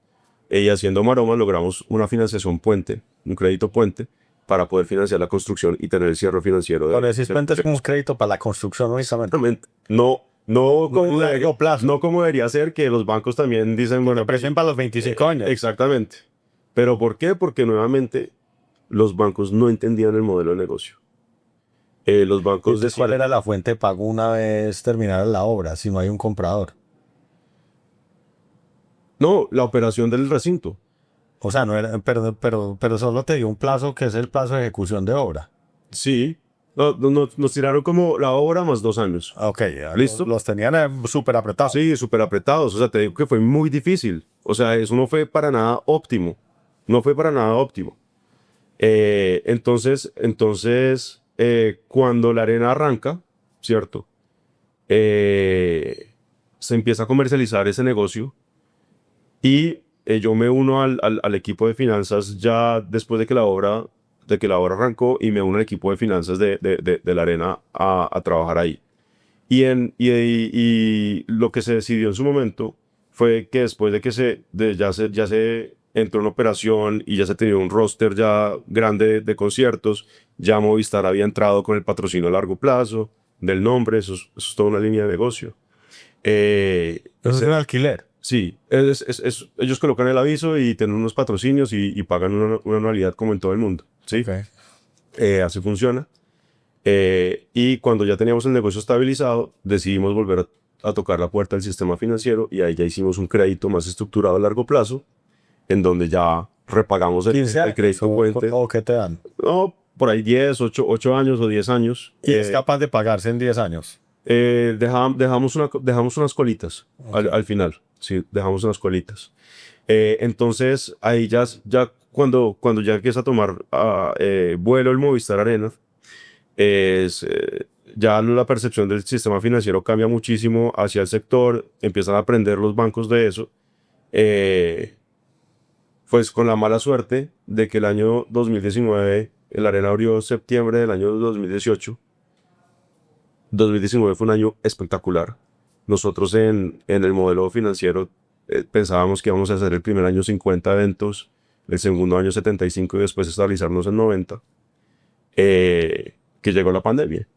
Y haciendo maromas logramos una financiación puente, un crédito puente, para poder financiar la construcción y tener el cierre financiero. Con ese cuenta es como un crédito para la construcción, únicamente. Exactamente. No como, Largo plazo. no como debería ser, que los bancos también dicen, bueno, Presenten para los 25 años. exactamente. ¿Pero por qué? Porque nuevamente los bancos no entendían el modelo de negocio. Los bancos Entonces, ¿cuál era la fuente de pago una vez terminara la obra, si no hay un comprador? no, la operación del recinto. O sea, no era, pero solo te dio un plazo que es el plazo de ejecución de obra. Sí. Nos tiraron como la obra más 2 años. Ok, ya ¿Listo? los tenían súper apretados. Sí, súper apretados. O sea, te digo que fue muy difícil. O sea, eso no fue para nada óptimo. No fue para nada óptimo. Entonces, cuando la arena arranca, ¿cierto? Se empieza a comercializar ese negocio y yo me uno al equipo de finanzas ya después de que la obra arrancó y me uno al equipo de finanzas de la arena a trabajar ahí. Y lo que se decidió en su momento fue que después de que ya se entró en operación y ya se tenía un roster ya grande de conciertos, ya Movistar había entrado con el patrocinio a largo plazo, del nombre, eso es toda una línea de negocio. Eso es un alquiler. Sí, ellos colocan el aviso y tienen unos patrocinios y pagan una anualidad como en todo el mundo. ¿Sí? Okay. Así funciona. Y cuando ya teníamos el negocio estabilizado, decidimos volver a tocar la puerta del sistema financiero y ahí ya hicimos un crédito más estructurado a largo plazo, en donde ya repagamos el crédito puente. ¿O qué te dan? No, por ahí 8 años o 10 años. Y es capaz de pagarse en 10 años. Dejamos unas colitas al final. Sí, dejamos unas colitas. Entonces, ahí ya cuando ya empieza a tomar vuelo el Movistar Arena, ya la percepción del sistema financiero cambia muchísimo hacia el sector, empiezan a aprender los bancos de eso. Pues con la mala suerte de que el año 2019, el Arena abrió septiembre del año 2018. 2019 fue un año espectacular. Nosotros en el modelo financiero pensábamos que íbamos a hacer el primer año 50 eventos, el segundo año 75 y después estabilizarnos en 90. Que llegó la pandemia.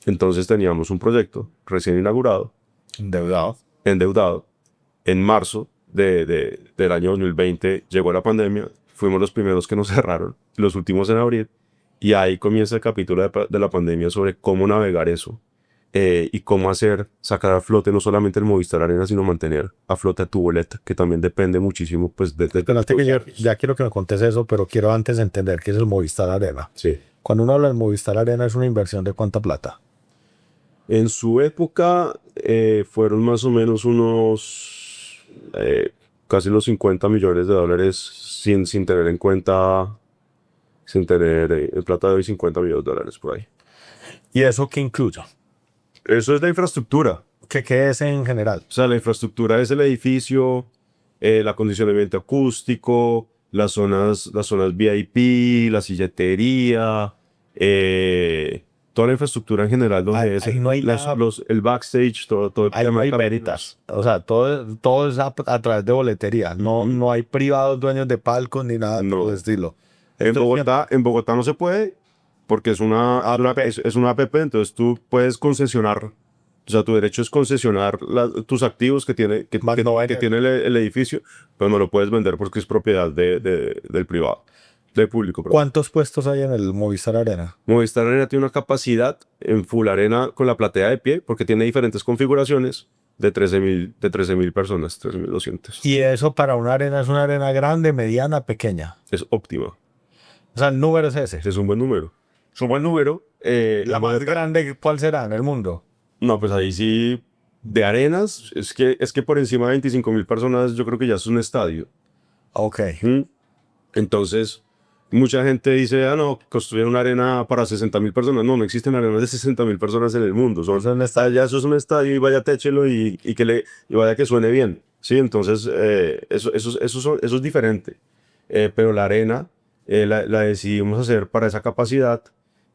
Entonces teníamos un proyecto recién inaugurado. Endeudado. En marzo del año 2020 llegó la pandemia. Fuimos los primeros que nos cerraron, los últimos en abrir. Y ahí comienza el capítulo de la pandemia sobre cómo navegar eso. Y cómo sacar a flote no solamente el Movistar Arena, sino mantener a flote a tu boleta, que también depende muchísimo pues, ya quiero que me contes eso, pero quiero antes entender qué es el Movistar Arena. Sí. Cuando uno habla del Movistar Arena, ¿es una inversión de cuánta plata? En su época fueron más o menos unos casi los $50 millones sin tener en cuenta, sin tener en plata de hoy $50 millones por ahí. ¿Y eso qué incluye? Eso es la infraestructura. ¿Qué es en general? O sea, la infraestructura es el edificio, el acondicionamiento acústico, las zonas VIP, la silletería, toda la infraestructura en general, donde ahí no hay el backstage, todo el ahí no hay veritas. O sea, todo es a través de boletería. No hay privados dueños de palcos ni nada por el estilo. En Bogotá no se puede porque es una APP, entonces tú puedes concesionar. O sea, tu derecho es concesionar tus activos que tiene el edificio, pero no lo puedes vender porque es propiedad del privado, del público. Perdón. ¿Cuántos puestos hay en el Movistar Arena? Movistar Arena tiene una capacidad en Full Arena con la platea de pie, porque tiene diferentes configuraciones de 13.000 personas, 13.200. ¿Y eso para una arena es una arena grande, mediana, pequeña? Es óptima. O sea, el número es ese. Es un buen número. Es un buen número. ¿La más grande cuál será en el mundo? No, pues ahí sí, de arenas, es que por encima de 25.000 personas yo creo que ya es un estadio. Ok. Entonces, mucha gente dice, no, construir una arena para 60.000 personas. No existen arenas de 60.000 personas en el mundo. Eso es un estadio y vaya téchelo y vaya que suene bien. Sí, entonces eso es diferente. Pero la arena la decidimos hacer para esa capacidad.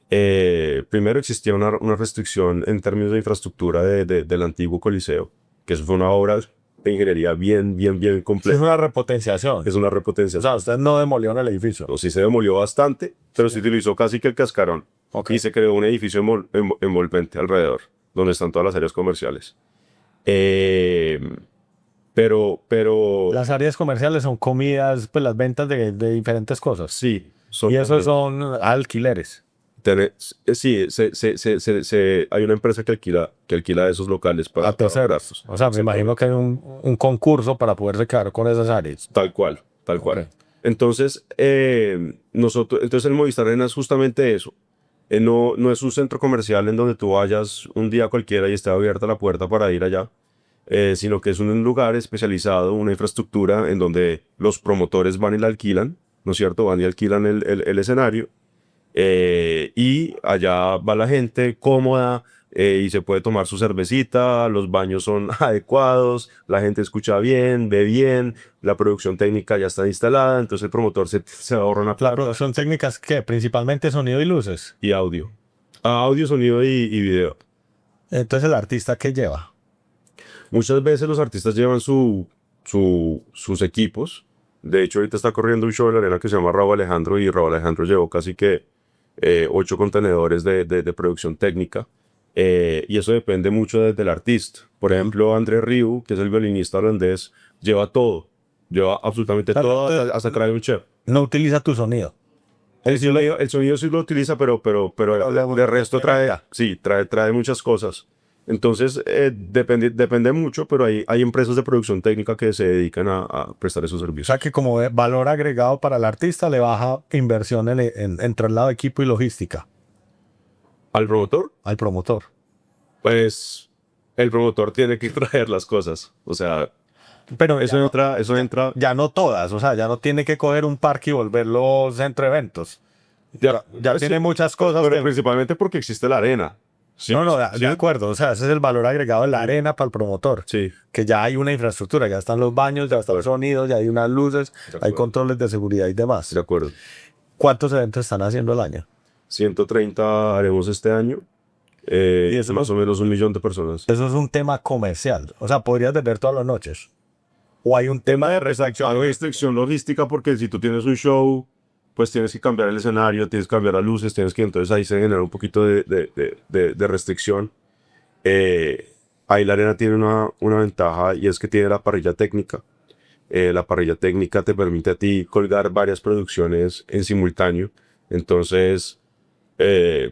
Primero existía una restricción en términos de infraestructura del antiguo Coliseo, que eso fue una obra de ingeniería bien Es compleja. una repotenciación. Es una O repotencia. sea, usted no demolió el edificio. No, sí se demolió bastante, pero se utilizó casi que el cascarón. Ok. Y se creó un edificio envolvente alrededor, donde están todas las áreas comerciales. Eh, pero Las áreas comerciales son comidas, pues las ventas de diferentes cosas. sí, son Y eso también- son alquileres. sí, hay una empresa que alquila esos locales para A terceros. operarlos. O sea, me imagino que hay un concurso para poderse quedar con esas áreas. Tal cual, tal Ok. cual. Entonces, entonces el Movistar Arena es justamente eso. No es un centro comercial en donde tú vayas un día cualquiera y esté abierta la puerta para ir allá, sino que es un lugar especializado, una infraestructura en donde los promotores van y la alquilan, ¿no es cierto? Van y alquilan el escenario, y allá va la gente cómoda, y se puede tomar su cervecita, los baños son adecuados, la gente escucha bien, ve bien, la producción técnica ya está instalada, entonces el promotor se ahorra una La plata. producción técnica es que principalmente sonido y luces. Y audio. Audio, sonido y video. Entonces el artista que lleva. Muchas veces los artistas llevan sus equipos. De hecho, ahorita está corriendo un show en la arena que se llama Raúl Alejandro y Raúl Alejandro llevó casi que 8 contenedores de producción técnica. Y eso depende mucho del artista. Por ejemplo, André Rieu, que es el violinista holandés, lleva todo. Lleva absolutamente Claro, todo hasta traer un chef. No utiliza tu sonido. El sonido sí lo utiliza, pero de resto trae muchas cosas. Entonces, depende mucho, pero hay empresas de producción técnica que se dedican a prestar esos O servicios. sea que como valor agregado para el artista le baja inversión en traslado de equipo y logística Al promotor, al promotor. pues el promotor tiene que traer las cosas. O sea, Pero eso entra. ya no todas, o sea, ya no tiene que coger un parque y volverlo centro de eventos. Ya pues tiene sí, muchas cosas. pero que- principalmente porque existe la arena. Sí, no, sí, de acuerdo, o sea, ese es el valor agregado de la arena para el promotor. sí, Que ya hay una infraestructura, ya están los baños, ya están los sonidos, ya hay unas luces, De hay acuerdo. controles de seguridad y demás. de acuerdo. ¿Cuántos eventos están haciendo al año? 130 haremos este año. Y eso Más o menos 1 millón de personas. Eso es un tema comercial. O sea, podrías vender todas las noches. O hay un tema de restricción. Hay restricción logística porque si tú tienes un show, pues tienes que cambiar el escenario, tienes que cambiar las luces, entonces ahí se genera un poquito de restricción. Ahí la arena tiene una ventaja y es que tiene la parrilla técnica. La parrilla técnica te permite a ti colgar varias producciones en simultáneo. Entonces,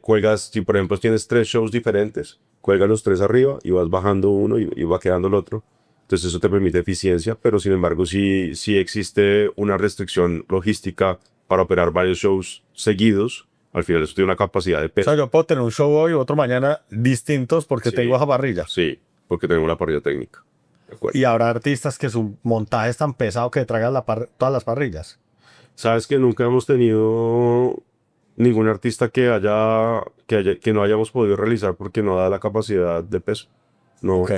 cuelgas, si por ejemplo tienes 3 shows diferentes, cuelgas los 3 arriba y vas bajando uno y va quedando el otro. Entonces eso te permite eficiencia, pero sin embargo sí existe una restricción logística para operar varios shows seguidos. Al final eso tiene una capacidad de O peso. sea, yo puedo tener un show hoy y otro mañana distintos porque Sí. tengo esa parrilla. Sí, porque tenemos una parrilla técnica. De acuerdo. Y habrá artistas que su montaje es tan pesado que tragan todas las parrillas. Sabes que nunca hemos tenido ningún artista que no hayamos podido realizar porque no da la capacidad de peso. No. Ok.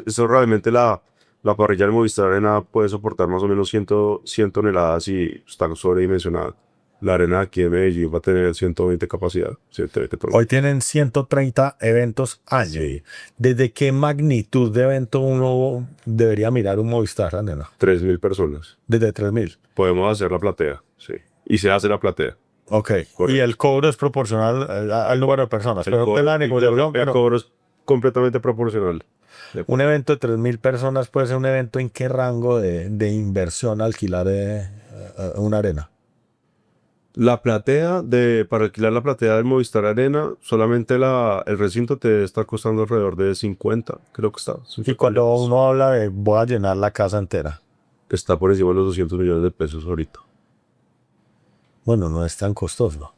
Eso realmente la parrilla del Movistar Arena puede soportar más o menos 100 toneladas y está sobredimensionada. La arena aquí de Medellín va a tener 120 capacidad, 120 toneladas. Hoy tienen 130 eventos año. Sí, ¿Desde qué magnitud de evento uno debería mirar un Movistar Arena? 3.000 personas. Desde 3000. Podemos hacer la platea, sí. Y se hace la platea. Ok. Correcto. Y el cobro es proporcional al número de personas. Pero en la negociación, el pero cobro es completamente proporcional. un evento de 3000 personas puede ser un evento en qué rango de inversión alquilar una arena. La platea, para alquilar la platea del Movistar Arena, solamente el recinto te está costando alrededor de 50, creo que está. Y cuando uno habla de voy a llenar la casa entera, Está por encima de los 200 millones de pesos ahorita. bueno, no es tan costoso.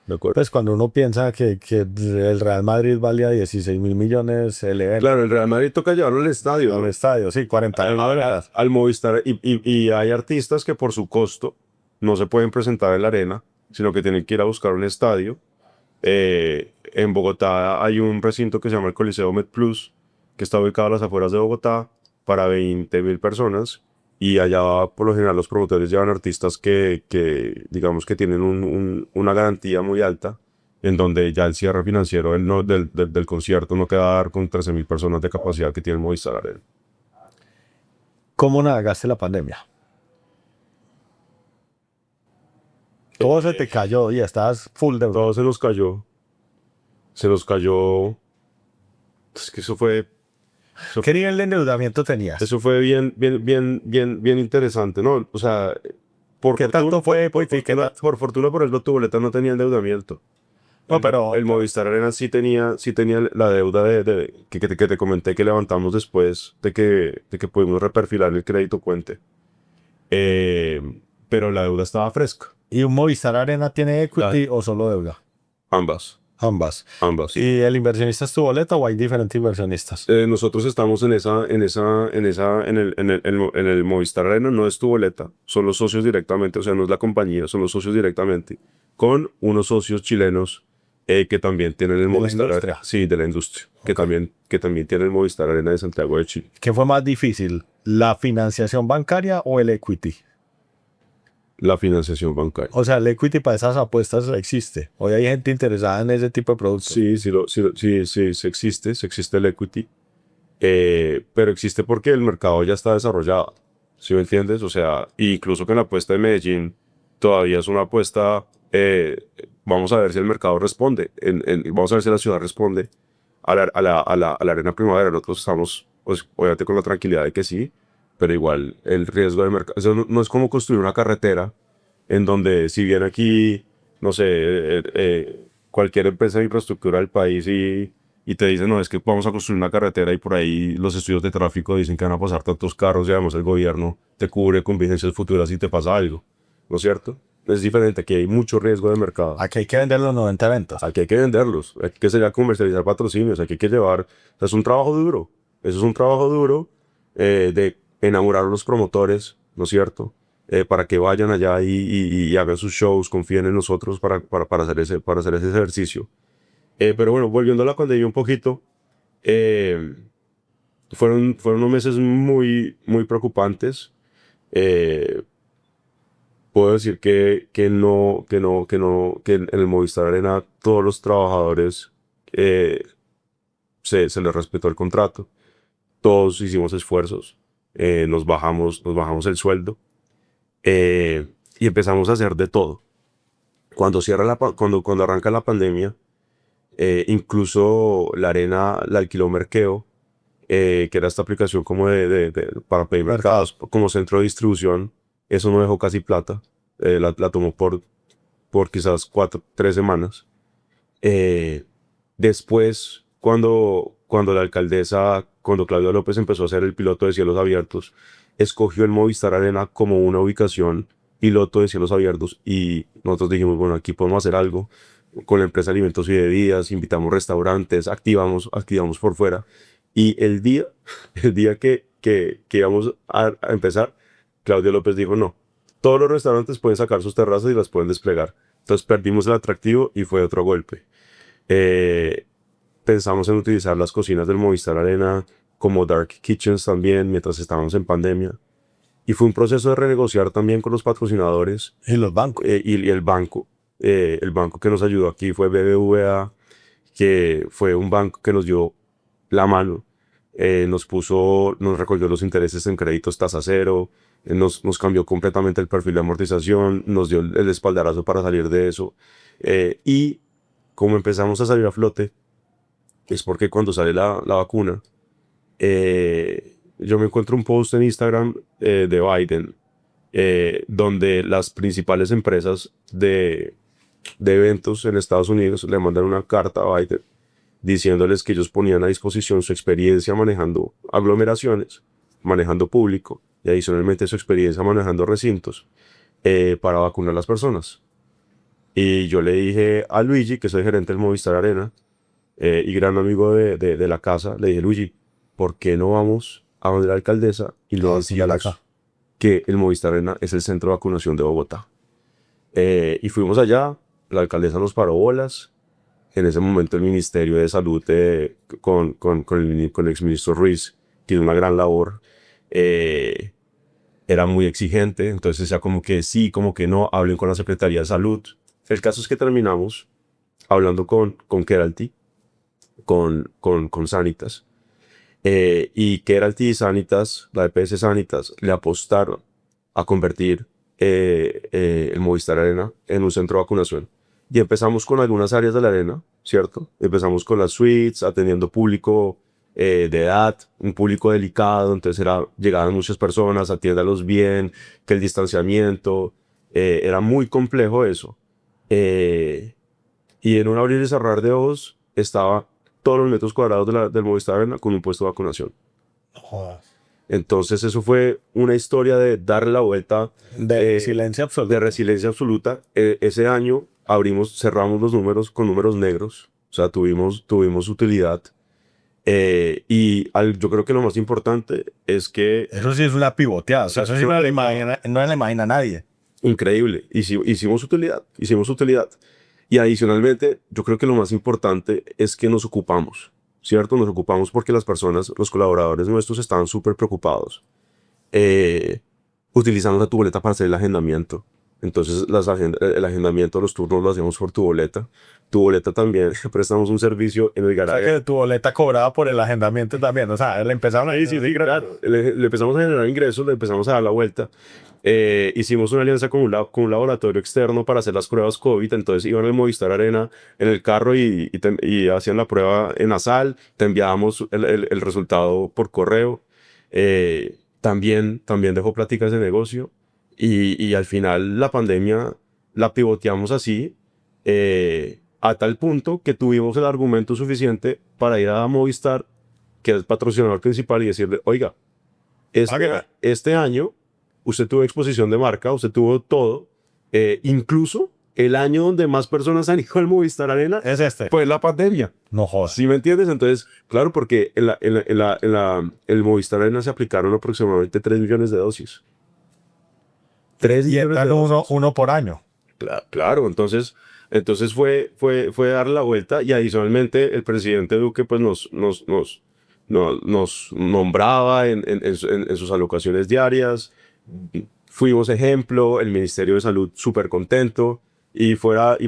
¿De acuerdo? Pues cuando uno piensa que el Real Madrid valía 16.000 millones, el evento Claro, el Real Madrid toca llevarlo al estadio. al estadio, sí, 40 Al Movistar. Y hay artistas que por su costo no se pueden presentar en la arena, sino que tienen que ir a buscar un estadio. En Bogotá hay un recinto que se llama el Coliseo MedPlus, que está ubicado a las afueras de Bogotá para 20.000 personas. Y allá, por lo general, los promotores llevan artistas que digamos que tienen una garantía muy alta en donde ya el cierre financiero del concierto no queda a dar con 13.000 personas de capacidad que tiene el Movistar Arena. ¿Cómo navegaste la pandemia? Todo se te cayó y estabas full de... Todo se nos cayó, es que ¿Qué nivel de endeudamiento tenías? eso fue bien interesante, ¿no? O sea, por ¿Qué fortuna, tanto fue? por fortuna, por ejemplo, tu boleta no tenía endeudamiento. No, pero El Movistar Arena sí tenía la deuda que te comenté que levantamos después de que pudimos reperfilar el crédito cuente. Pero la deuda estaba fresca. ¿y un Movistar Arena tiene equity o solo deuda? Ambas. Ambas. Ambas. ¿Y el inversionista es tu boleta o hay diferentes inversionistas? Nosotros estamos en el Movistar Arena, no es tu boleta, son los socios directamente, o sea, no es la compañía, son los socios directamente, con unos socios chilenos que también tienen el ¿De la Movistar industria? Arena. Sí, de la industria, que también tienen el Movistar Arena de Santiago de Chile. ¿Qué fue más difícil? ¿La financiación bancaria o el equity? La financiación bancaria. O sea, el equity para esas apuestas existe. Hoy hay gente interesada en ese tipo de productos. Sí, se existe el equity, pero existe porque el mercado ya está desarrollado, ¿sí me entiendes? O sea, incluso con la apuesta de Medellín, todavía es una apuesta, vamos a ver si el mercado responde, vamos a ver si la ciudad responde a la arena primavera. Nosotros estamos, pues, obviamente con la tranquilidad de que sí, pero igual el riesgo de mercado, eso no es como construir una carretera en donde si viene aquí, no sé, cualquier empresa de infraestructura del país y te dicen, no, es que vamos a construir una carretera y por ahí los estudios de tráfico dicen que van a pasar tantos carros y además el gobierno te cubre con vigencias futuras si te pasa algo, ¿no es cierto? Es diferente, aquí hay mucho riesgo de mercado. Aquí hay que vender los 90 eventos. Aquí hay que venderlos, hay que sería comercializar patrocinios, aquí hay que llevar, o sea, es un trabajo duro, eso es un trabajo duro de enamorar a los promotores, ¿no es cierto? Para que vayan allá y hagan sus shows, confíen en nosotros para hacer ese ejercicio. Pero bueno, volviendo a la pandemia un poquito, eh, fueron unos meses muy preocupantes. Eh, Puedo decir que en el Movistar Arena todos los trabajadores eh, se les respetó el contrato. Todos hicimos esfuerzos, nos bajamos el sueldo y empezamos a hacer de todo. Cuando arranca la pandemia, incluso la arena la alquiló Merkeo, que era esta aplicación como para pedir mercados, como centro de distribución. Eso no dejó casi plata. La tomó por quizás 3 semanas. Después, cuando Claudia López empezó a hacer el piloto de cielos abiertos, escogió el Movistar Arena como una ubicación piloto de cielos abiertos y nosotros dijimos, bueno, aquí podemos hacer algo con la empresa de alimentos y bebidas, invitamos restaurantes, activamos por fuera. Y el día que íbamos a empezar, Claudia López dijo, no, todos los restaurantes pueden sacar sus terrazas y las pueden desplegar. Entonces perdimos el atractivo y fue otro golpe. Pensamos en utilizar las cocinas del Movistar Arena como dark kitchens también mientras estábamos en pandemia. Y fue un proceso de renegociar también con los patrocinadores. Y los bancos. Y el banco. El banco que nos ayudó aquí fue BBVA, que fue un banco que nos dio la mano. Nos recogió los intereses en créditos tasa cero, nos cambió completamente el perfil de amortización, nos dio el espaldarazo para salir de eso. Y como empezamos a salir a flote, es porque cuando sale la vacuna, yo me encuentro un post en Instagram de Biden, donde las principales empresas de eventos en Estados Unidos le mandan una carta a Biden diciéndoles que ellos ponían a disposición su experiencia manejando aglomeraciones, manejando público y adicionalmente su experiencia manejando recintos para vacunar a las personas. Y yo le dije a Luigi, que soy gerente del Movistar Arena y gran amigo de la casa, le dije, Luigi, ¿por qué no vamos a donde la alcaldesa y lo decimos que el Movistar Arena es el centro de vacunación de Bogotá? Y fuimos allá, la alcaldesa nos paró bolas. En ese momento el Ministerio de Salud con el exministro Ruiz, que hizo una gran labor, era muy exigente, entonces decía como que sí, como que no, hablen con la Secretaría de Salud. El caso es que terminamos hablando con Keralty, con Sanitas. Y Keralty y Sanitas, la EPS Sanitas, le apostaron a convertir el Movistar Arena en un centro de vacunación. Y empezamos con algunas áreas de la arena, ¿cierto? Empezamos con las suites, atendiendo público de edad, un público delicado, entonces llegaban muchas personas, atiéndalos bien, que el distanciamiento, era muy complejo eso. Y en un abrir y cerrar de ojos estaba todos los metros cuadrados del Movistar Arena con un puesto de vacunación. No jodas. Entonces eso fue una historia de darle la vuelta, De silencio absoluto. de resiliencia absoluta. Ese año cerramos los números con números negros, o sea, tuvimos utilidad. Yo creo que lo más importante es que, Eso sí es una pivoteada. O sea, eso sí no le imagina a nadie. increíble, hicimos utilidad. Y adicionalmente, yo creo que lo más importante es que nos ocupamos, ¿cierto? Nos ocupamos porque las personas, los colaboradores nuestros estaban súper preocupados. Utilizando tu boleta para hacer el agendamiento. Entonces, el agendamiento de los turnos lo hacemos por tu boleta. Tu boleta también, prestamos un servicio en el O sea, garaje. que tu boleta cobraba por el agendamiento también. O sea, le empezaron ahí, sí, Claro, le empezamos a generar ingresos, le empezamos a dar la vuelta. Hicimos una alianza con un laboratorio externo para hacer las pruebas COVID. Entonces iban al Movistar Arena en el carro y hacían la prueba en nasal. Te enviábamos el resultado por correo. También dejó pláticas de negocio. Y al final la pandemia la pivoteamos así, a tal punto que tuvimos el argumento suficiente para ir a Movistar, que es el patrocinador principal, y decirle, oiga, este año usted tuvo exposición de marca, usted tuvo todo, incluso el año donde más personas han ido al Movistar Arena es este. fue la pandemia. No jodas. ¿Sí me entiendes? Entonces, claro, porque el Movistar Arena se aplicaron aproximadamente 3 millones de dosis. 3 Y millones de entran dosis. uno por año. Claro, entonces fue darle la vuelta, y adicionalmente el presidente Duque pues nos nombraba en sus alocaciones diarias. Fuimos ejemplo, el Ministerio de Salud súper contento, y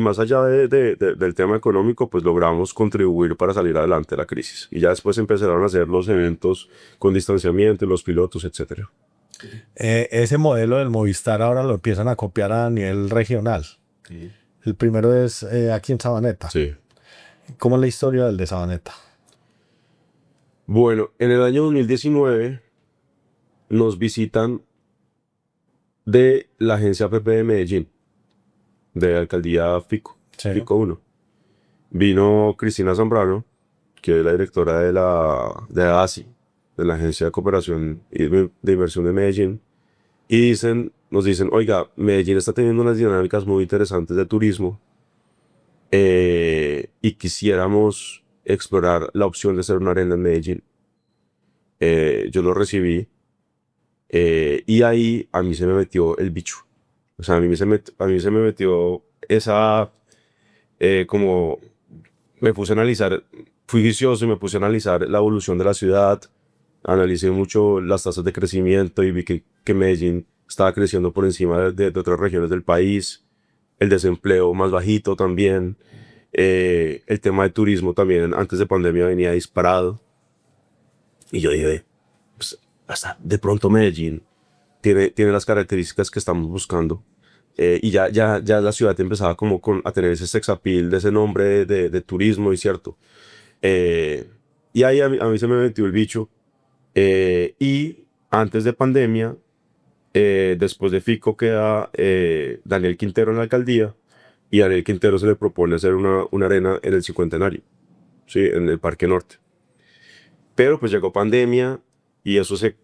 más allá del tema económico, pues logramos contribuir para salir adelante de la crisis. Y ya después empezaron a hacer los eventos con distanciamiento, los pilotos, etcétera. Ese modelo del Movistar ahora lo empiezan a copiar a nivel regional. Sí. El primero es aquí en Sabaneta. Sí. ¿Cómo es la historia del de Sabaneta? Bueno, en el año 2019 nos visitan de la agencia PP de Medellín, de la alcaldía Fico, Sí. Fico 1. Vino Cristina Zambrano, que es la directora de ASI, de la Agencia de Cooperación y de Inversión de Medellín, y nos dicen, oiga, Medellín está teniendo unas dinámicas muy interesantes de turismo, y quisiéramos explorar la opción de hacer una arena en Medellín. Yo lo recibí, y ahí a mí se me metió el bicho. O sea, a mí se me metió esa, como me puse a analizar, fui vicioso y me puse a analizar la evolución de la ciudad. Analicé mucho las tasas de crecimiento y vi que Medellín estaba creciendo por encima de otras regiones del país. El desempleo más bajito también. El tema de turismo también antes de pandemia venía disparado. Y yo dije, pues, hasta de pronto Medellín tiene las características que estamos buscando. Y ya la ciudad empezaba como a tener ese sex appeal de ese nombre de turismo, y cierto. Y ahí a mí se me metió el bicho. Y antes de pandemia, después de Fico queda Daniel Quintero en la alcaldía, y a Daniel Quintero se le propone hacer una arena en el Cincuentenario, ¿sí? En el Parque Norte. Pero pues llegó pandemia y eso se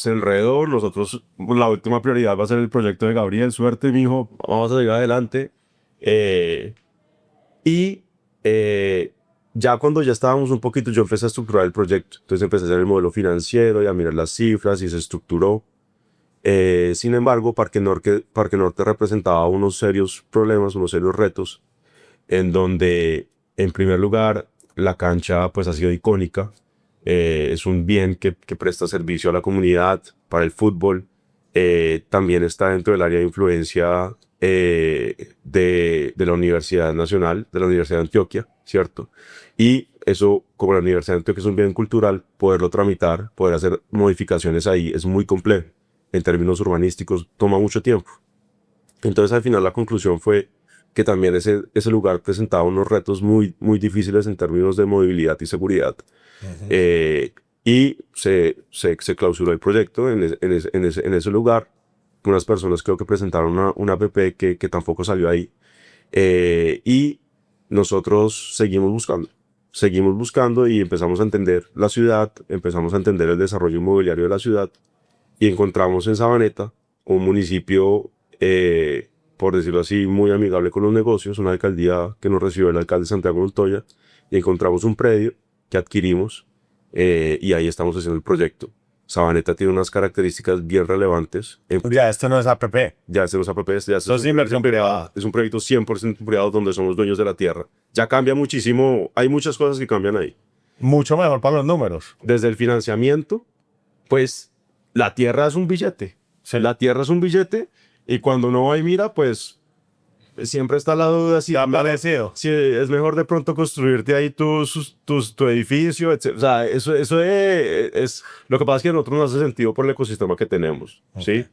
enredó. Nosotros, la última prioridad va a ser el proyecto de Gabriel. Suerte, mijo, vamos a seguir adelante. Ya cuando ya estábamos un poquito, yo empecé a estructurar el proyecto. Entonces empecé a hacer el modelo financiero y a mirar las cifras, y se estructuró. Sin embargo, Parque Norte representaba unos serios problemas, unos serios retos, en donde, en primer lugar, la cancha pues ha sido icónica. Es un bien que presta servicio a la comunidad para el fútbol. también está dentro del área de influencia de la Universidad Nacional, de la Universidad de Antioquia, ¿cierto? Y eso, como la Universidad de Antioquia es un bien cultural, poderlo tramitar, poder hacer modificaciones ahí es muy complejo. En términos urbanísticos, toma mucho tiempo. Entonces, al final, la conclusión fue que también ese lugar presentaba unos retos muy, muy difíciles en términos de movilidad y seguridad. Eh, y se clausuró el proyecto en ese lugar. Unas personas creo que presentaron una app que tampoco salió ahí. Y nosotros seguimos buscando y empezamos a entender la ciudad, empezamos a entender el desarrollo inmobiliario de la ciudad y encontramos en Sabaneta un municipio, por decirlo así, muy amigable con los negocios, una alcaldía que nos recibió el alcalde Santiago Montoya, y encontramos un predio que adquirimos, y ahí estamos haciendo el proyecto. Sabaneta tiene unas características bien relevantes. Ya, esto no es APP. Ya hacemos APPs, ya Eso es inversión privada. es un proyecto 100% privado donde somos dueños de la tierra. Ya cambia muchísimo, hay muchas cosas que cambian ahí. Mucho mejor para los números. Desde el financiamiento, pues la tierra es un billete. Sí. La tierra es un billete y cuando uno va y mira, pues siempre está la duda si, si es mejor de pronto construirte ahí tu edificio, etc. O sea, eso es... Lo que pasa es que a nosotros nos hace sentido por el ecosistema que tenemos, ¿sí?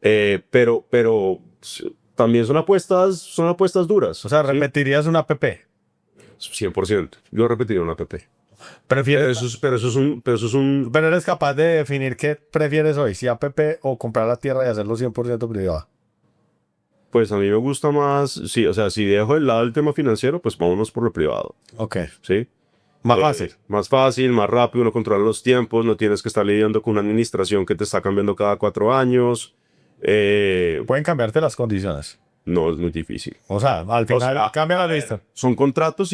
Pero también son apuestas duras. O sea, ¿sí? repetirías una APP. 100%. Yo repetiría una app. Prefieres, Pero eso es un... pero eres capaz de definir qué prefieres hoy, si APP o comprar la tierra y hacerlo 100% privado. Pues a mí me gusta más, sí, o sea, si dejo de lado el tema financiero, pues vámonos por lo privado, Ok. ¿sí? Más fácil. Más fácil, más rápido, uno controla los tiempos, no tienes que estar lidiando con una administración que te está cambiando cada 4 años. Pueden cambiarte las condiciones. No, es muy difícil. O sea, al final sea, cambia la lista. Son contratos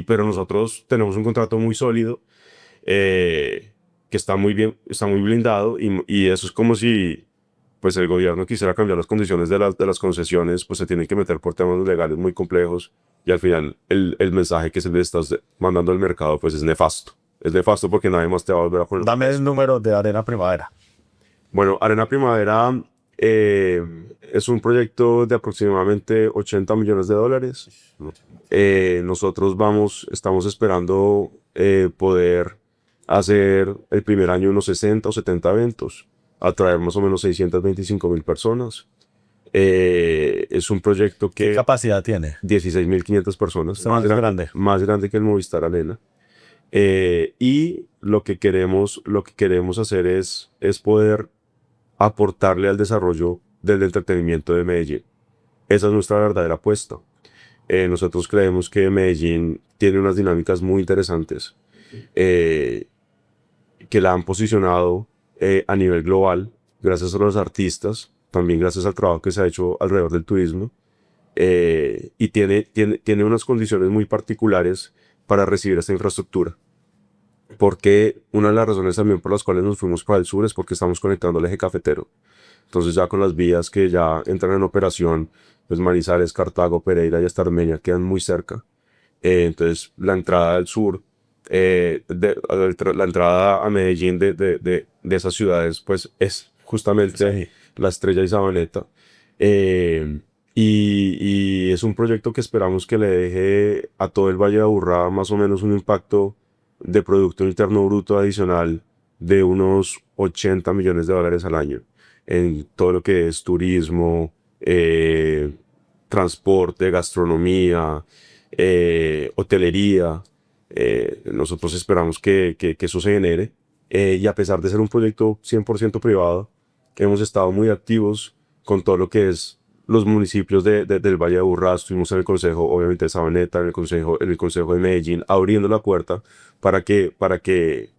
pero nosotros tenemos un contrato muy sólido, que está muy bien, está muy blindado y eso es como si pues el gobierno quisiera cambiar las condiciones de las concesiones, pues se tienen que meter por temas legales muy complejos y al final el mensaje que se le está mandando al mercado pues es nefasto. Es nefasto porque nadie más te va a volver a poner. Dame el número de Arena Primavera. Bueno, Arena Primavera es un proyecto de aproximadamente $80 millones. Nosotros estamos esperando poder hacer el primer año unos 60 o 70 eventos, atraer más o menos 625.000 personas. Es un proyecto que... ¿Qué capacidad tiene? 16.500 personas. Es más grande. Más grande que el Movistar Arena. Y lo que queremos hacer es poder aportarle al desarrollo del entretenimiento de Medellín. Esa es nuestra verdadera apuesta. Nosotros creemos que Medellín tiene unas dinámicas muy interesantes, que la han posicionado a nivel global, gracias a los artistas, también gracias al trabajo que se ha hecho alrededor del turismo, y tiene unas condiciones muy particulares para recibir esta infraestructura. Porque una de las razones también por las cuales nos fuimos para el sur es porque estamos conectando el eje cafetero. Entonces ya con las vías que ya entran en operación, pues Manizales, Cartago, Pereira y hasta Armenia quedan muy cerca. Entonces la entrada al sur, la entrada a Medellín de esas ciudades, pues es justamente Sí. la Estrella y Sabaneta. Y es un proyecto que esperamos que le deje a todo el Valle de Aburrá más o menos un impacto de Producto Interno Bruto adicional de unos $80 millones al año en todo lo que es turismo, transporte, gastronomía, hotelería. Nosotros esperamos que eso se genere, y a pesar de ser un proyecto 100% privado, hemos estado muy activos con todo lo que es los municipios del Valle de Aburrá. Estuvimos en el consejo, obviamente, de Sabaneta, en el consejo de Medellín, abriendo la puerta para que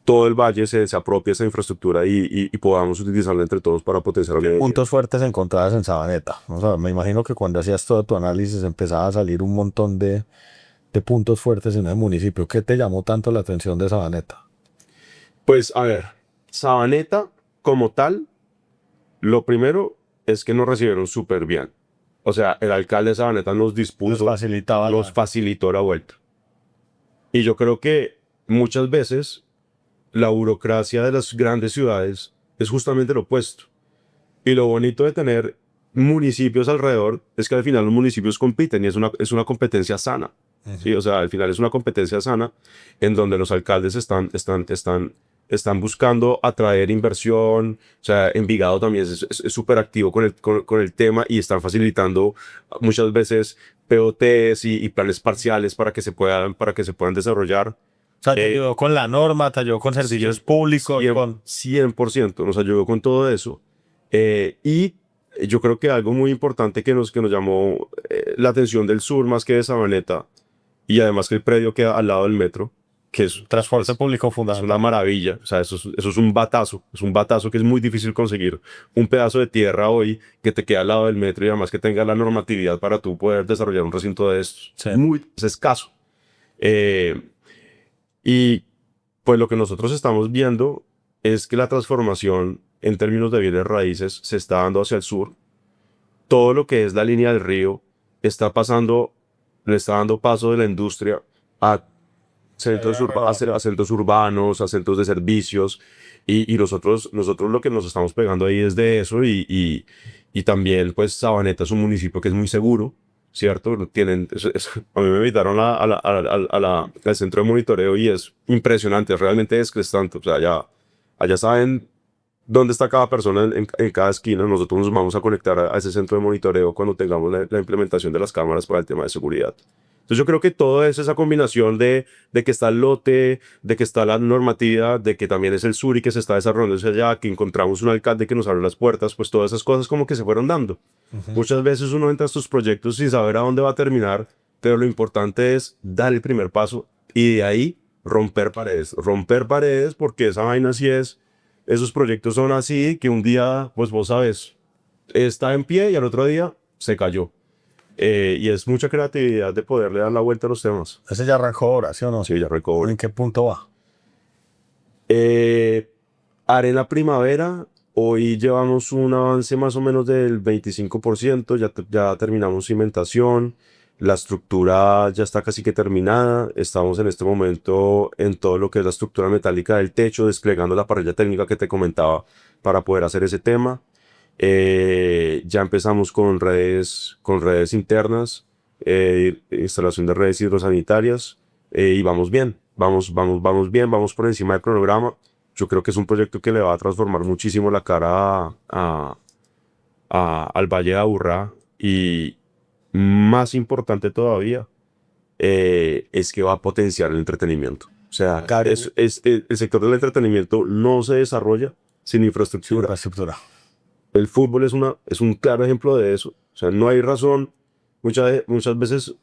todo el valle se apropie esa infraestructura y podamos utilizarla entre todos para potenciar Medellín. Puntos fuertes encontradas en Sabaneta. O sea, me imagino que cuando hacías todo tu análisis empezaba a salir un montón de puntos fuertes en el municipio. ¿Qué te llamó tanto la atención de Sabaneta? Pues a ver, Sabaneta como tal, lo primero es que nos recibieron súper bien. O sea, el alcalde de Sabaneta nos dispuso, nos facilitó la vuelta. Y yo creo que muchas veces la burocracia de las grandes ciudades es justamente lo opuesto. Y lo bonito de tener municipios alrededor es que al final los municipios compiten y es una competencia sana. Sí, o sea, al final es una competencia sana en donde los alcaldes están buscando atraer inversión. O sea, Envigado también es súper activo con el tema y están facilitando muchas veces POTs y planes parciales para que se puedan desarrollar. O sea, te ayudó con la norma, te ayudó con servicios públicos, con... 100% nos ayudó con todo eso. Y yo creo que algo muy importante que nos llamó la atención del sur más que de Sabaneta, y además que el predio queda al lado del metro, que Transporte público es fundamental. una maravilla. O sea, eso es un batazo que es muy difícil conseguir. Un pedazo de tierra hoy que te queda al lado del metro y además que tenga la normatividad para tú poder desarrollar un recinto de estos. Sí. Es escaso. Eh, y pues lo que nosotros estamos viendo es que la transformación en términos de bienes raíces se está dando hacia el sur. Todo lo que es la línea del río está pasando, le está dando paso de la industria a a centros urbanos, a centros de servicios, y nosotros lo que nos estamos pegando ahí es de eso, y también pues Sabaneta es un municipio que es muy seguro, ¿cierto? A mí me invitaron al centro de monitoreo y es impresionante, realmente es descrestante. O sea, allá saben dónde está cada persona en cada esquina. Nosotros nos vamos a conectar a ese centro de monitoreo cuando tengamos la implementación de las cámaras para el tema de seguridad. Entonces yo creo que todo es esa combinación de que está el lote, de que está la normatividad, de que también es el sur y que se está desarrollando hacia allá, que encontramos un alcalde que nos abre las puertas, pues todas esas cosas como que se fueron dando. Muchas veces uno entra a estos proyectos sin saber a dónde va a terminar, pero lo importante es dar el primer paso y de ahí romper paredes, porque esa vaina sí es, esos proyectos son así, que un día, pues vos sabes, está en pie y al otro día se cayó. Y es mucha creatividad de poderle dar la vuelta a los temas. Ese ya arrancó ahora, ¿sí o no? Sí, ya recobre. ¿En qué punto va? Arena Primavera, hoy llevamos un avance más o menos del 25%, ya terminamos cimentación, la estructura ya está casi que terminada, estamos en este momento en todo lo que es la estructura metálica del techo, desplegando la parrilla técnica que te comentaba para poder hacer ese tema. Ya empezamos con redes internas, instalación de redes hidrosanitarias, y vamos bien, vamos bien, vamos por encima del cronograma. Yo creo que es un proyecto que le va a transformar muchísimo la cara al Valle de Aburrá, y más importante todavía, es que va a potenciar el entretenimiento. O sea, Claro. el sector del entretenimiento no se desarrolla sin infraestructura. Infraestructura. El fútbol es un claro ejemplo de eso. O sea, no hay razón. Muchas veces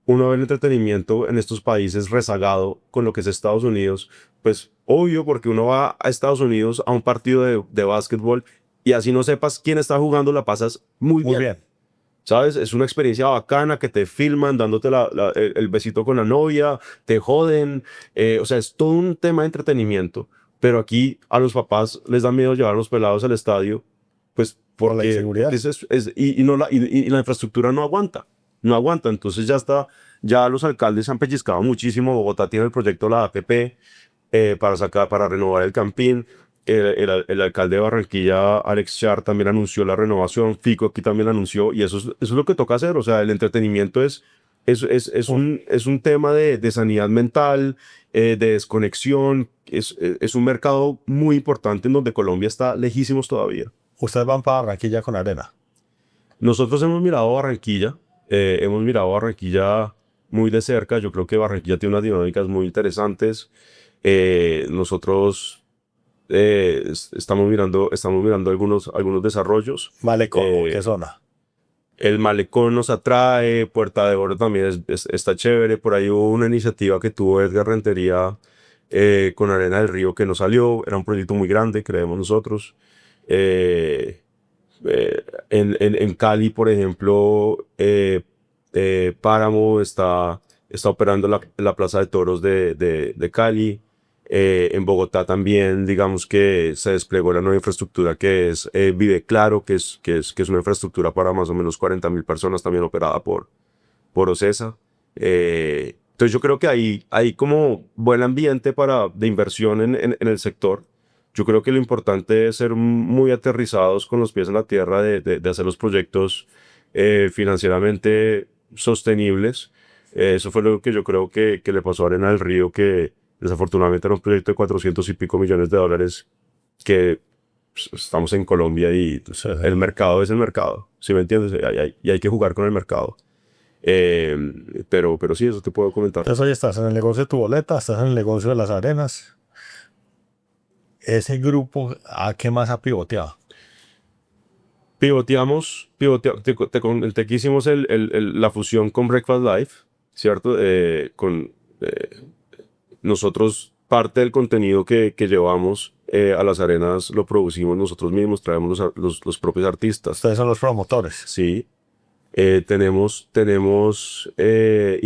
uno ve el entretenimiento en estos países rezagado con lo que es Estados Unidos. Pues obvio, porque uno va a Estados Unidos a un partido de básquetbol y así no sepas quién está jugando, la pasas muy bien. ¿Sabes? Es una experiencia bacana que te filman dándote el besito con la novia, te joden. O sea, es todo un tema de entretenimiento. Pero aquí a los papás les da miedo llevar a los pelados al estadio, pues Por la porque inseguridad. y la infraestructura no aguanta. No aguanta. Entonces ya los alcaldes se han pellizcado muchísimo. Bogotá tiene el proyecto la APP para renovar el Campín. El alcalde de Barranquilla, Alex Char, también anunció la renovación. Fico aquí también anunció, y eso es lo que toca hacer. O sea, el entretenimiento es un tema de sanidad mental, de desconexión. Es un mercado muy importante en donde Colombia está lejísimos todavía. Ustedes van para Barranquilla con arena. Nosotros hemos mirado Barranquilla muy de cerca. Yo creo que Barranquilla tiene unas dinámicas muy interesantes. Nosotros estamos mirando algunos desarrollos. Malecón, ¿qué zona? El Malecón nos atrae, Puerta de Oro también está chévere. Por ahí hubo una iniciativa que tuvo Edgar Rentería con Arena del Río que no salió. Era un proyecto muy grande, creemos nosotros. En Cali, por ejemplo, Páramo está operando la Plaza de Toros de Cali. En Bogotá también, digamos que se desplegó la nueva infraestructura que es Vive Claro, que es una infraestructura para más o menos 40.000 personas, también operada por OCESA. Entonces yo creo que hay como buen ambiente de inversión en el sector. yo creo que lo importante es ser muy aterrizados con los pies en la tierra, de hacer los proyectos financieramente sostenibles. Eso fue lo que yo creo que le pasó a Arena del Río, que desafortunadamente era un proyecto de 400 y pico millones de dólares, que pues, estamos en Colombia y Sí. el mercado es el mercado, ¿sí me entiendes? Y hay que jugar con el mercado. Eh, pero sí, eso te puedo comentar. Entonces, oye, estás en el negocio de tu boleta, estás en el negocio de las arenas. Ese grupo, ¿a qué más ha pivoteado? Te que hicimos la fusión con Breakfast Live, ¿cierto? Nosotros, parte del contenido que llevamos a las arenas lo producimos nosotros mismos, traemos los propios artistas. Ustedes son los promotores. Sí, y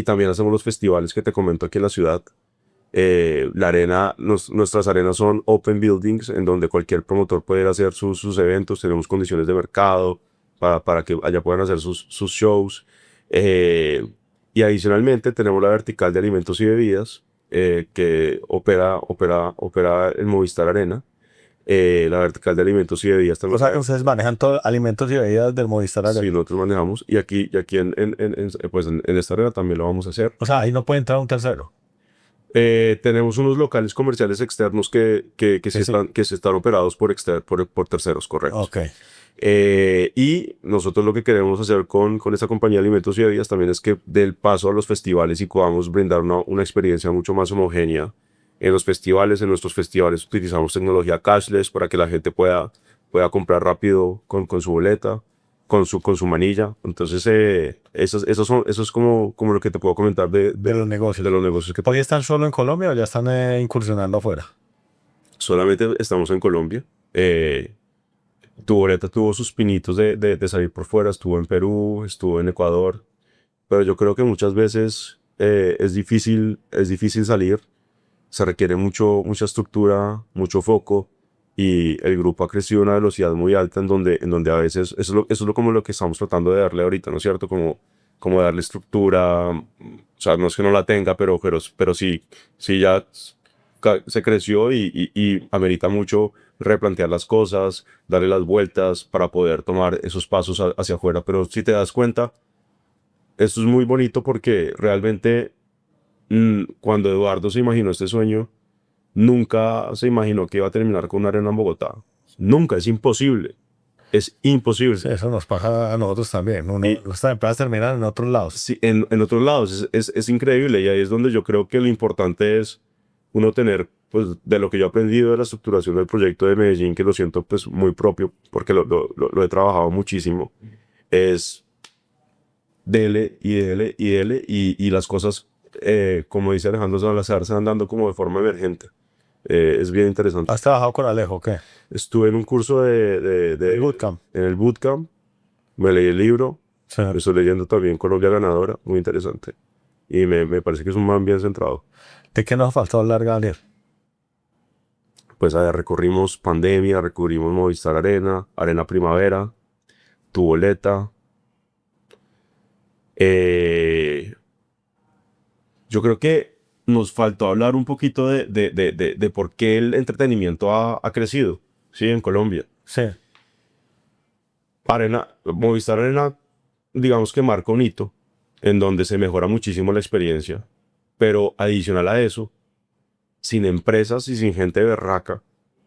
también hacemos los festivales que te comento aquí en la ciudad. Nuestras arenas son open buildings en donde cualquier promotor puede ir a hacer sus eventos. Tenemos condiciones de mercado para que allá puedan hacer sus shows. Y adicionalmente tenemos la vertical de alimentos y bebidas que opera el Movistar Arena. La vertical de alimentos y bebidas también. O sea, que ustedes manejan todo, alimentos y bebidas del Movistar Arena. Sí, nosotros manejamos. Y aquí en esta arena también lo vamos a hacer. O sea, ahí no puede entrar un tercero. Tenemos unos locales comerciales externos que Sí, sí. se están operados por terceros, correcto. Ok. Y nosotros lo que queremos hacer con esta compañía de alimentos y bebidas también es que del paso a los festivales y podamos brindar una experiencia mucho más homogénea en los festivales. En nuestros festivales utilizamos tecnología cashless para que la gente pueda comprar rápido con su boleta, con su manilla. Entonces, eso es como lo que te puedo comentar De los negocios. de los negocios que ¿Hoy están solo en Colombia o ya están incursionando afuera? solamente estamos en Colombia. Tu boleta tuvo sus pinitos de salir por fuera, estuvo en Perú, estuvo en Ecuador, pero yo creo que muchas veces es difícil salir, se requiere mucha estructura, mucho foco, y el grupo ha crecido a una velocidad muy alta en donde a veces, como lo que estamos tratando de darle ahorita, ¿no es cierto? Como darle estructura, o sea, no es que no la tenga, pero sí ya se creció y amerita mucho replantear las cosas, darle las vueltas para poder tomar esos pasos hacia afuera. Pero si te das cuenta, esto es muy bonito porque realmente cuando Eduardo se imaginó este sueño, nunca se imaginó que iba a terminar con una arena en Bogotá. Nunca, es imposible. Es imposible. Sí, eso nos pasa a nosotros también. Nuestras empresas terminan en otros lados. Sí, en otros lados es increíble, y ahí es donde yo creo que lo importante es uno tener, pues, de lo que yo he aprendido de la estructuración del proyecto de Medellín, que lo siento pues muy propio porque lo he trabajado muchísimo, es dele y dele y dele, y las cosas, como dice Alejandro Salazar, se van dando como de forma emergente. Es bien interesante. ¿Has trabajado con Alejo o qué? Estuve en un curso El bootcamp. en el bootcamp, me leí el libro, Sí. lo estoy leyendo también, Colombia Ganadora, muy interesante. Y me parece que es un man bien centrado. ¿De qué nos faltó hablar, Gabriel? Pues allá recorrimos pandemia, recorrimos Movistar Arena, Arena Primavera, Tu Boleta. Yo creo que nos faltó hablar un poquito de por qué el entretenimiento ha crecido, ¿sí? En Colombia. Sí. Movistar Arena, digamos que marca un hito en donde se mejora muchísimo la experiencia, pero adicional a eso, sin empresas y sin gente berraca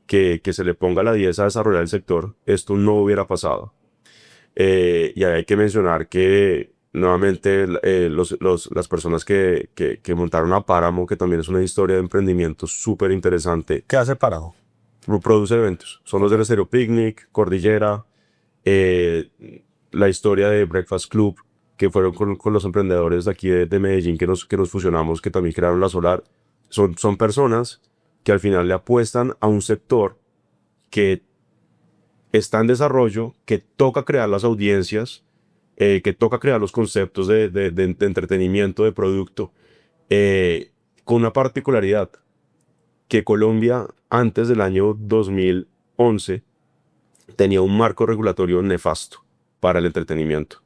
que se le ponga la 10 a desarrollar el sector, esto no hubiera pasado. Y hay que mencionar que nuevamente las personas que montaron a Páramo, que también es una historia de emprendimiento súper interesante, ¿Qué hace Páramo? produce eventos. Son los del Estéreo Picnic, Cordillera, la historia de Breakfast Club, que fueron con los emprendedores de aquí de Medellín que nos fusionamos, que también crearon la Solar. Son personas que al final le apuestan a un sector que está en desarrollo, que toca crear las audiencias, que toca crear los conceptos de entretenimiento, de producto, con una particularidad, que Colombia antes del año 2011 tenía un marco regulatorio nefasto para el entretenimiento,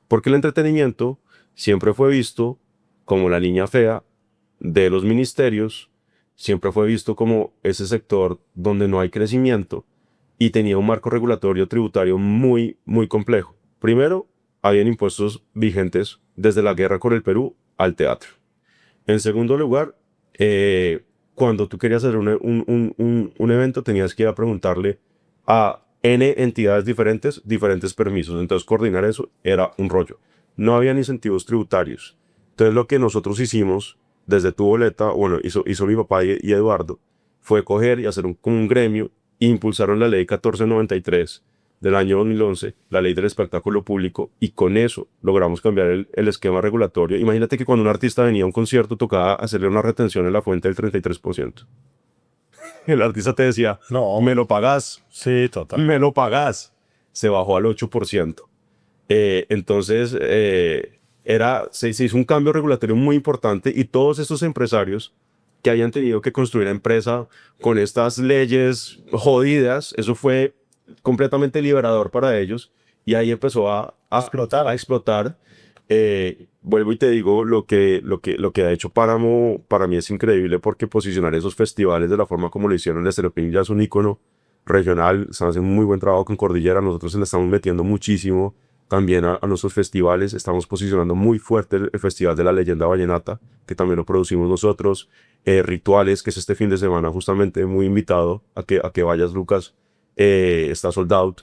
porque el entretenimiento siempre fue visto como la niña fea de los ministerios, siempre fue visto como ese sector donde no hay crecimiento y tenía un marco regulatorio tributario muy, muy complejo. Primero, habían impuestos vigentes desde la guerra con el Perú al teatro. En segundo lugar, cuando tú querías hacer un evento, tenías que ir a preguntarle a N entidades diferentes permisos. Entonces, coordinar eso era un rollo. No habían incentivos tributarios. Entonces, lo que nosotros hicimos desde Tu Boleta, bueno, hizo mi papá y Eduardo, fue coger y hacer como un gremio e impulsaron la ley 1493 del año 2011, la ley del espectáculo público, y con eso logramos cambiar el esquema regulatorio. Imagínate que cuando un artista venía a un concierto tocaba hacerle una retención en la fuente del 33%. El artista te decía, No, me lo pagás, sí, total. me lo pagás. Se bajó al 8%. Entonces, se hizo un cambio regulatorio muy importante y todos estos empresarios que hayan tenido que construir la empresa con estas leyes jodidas, eso fue completamente liberador para ellos y ahí empezó a explotar. Vuelvo y te digo, lo que ha hecho Páramo para mí es increíble porque posicionar esos festivales de la forma como lo hicieron, el Estéreo Picnic ya es un ícono regional, están haciendo un muy buen trabajo con Cordillera, nosotros se le estamos metiendo muchísimo también a nuestros festivales, estamos posicionando muy fuerte el Festival de la Leyenda Vallenata, que también lo producimos nosotros, Rituales, que es este fin de semana justamente, muy invitado a que vayas, Lucas, está sold out,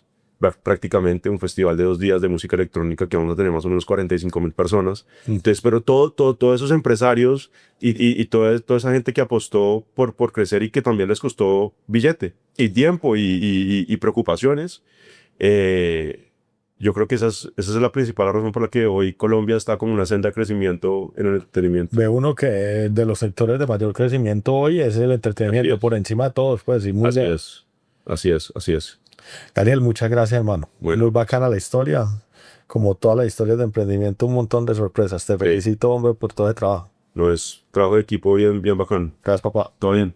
prácticamente un festival de 2 días de música electrónica que vamos a tener más o menos 45.000 personas. Entonces, pero todos esos empresarios y toda esa gente que apostó por crecer y que también les costó billete y tiempo y preocupaciones, yo creo que esa es la principal razón por la que hoy Colombia está como una senda de crecimiento en el entretenimiento. Ve uno que de los sectores de mayor crecimiento hoy es el entretenimiento, Así es. por encima de todos, pues, y muy Así bien. es, así es, así es. Daniel, muchas gracias, hermano. Bueno. Muy bacana la historia. Como todas las historias de emprendimiento, un montón de sorpresas. Te felicito, hombre, por todo el trabajo. No es trabajo de equipo bien, bien bacán. Gracias, papá. Todo bien.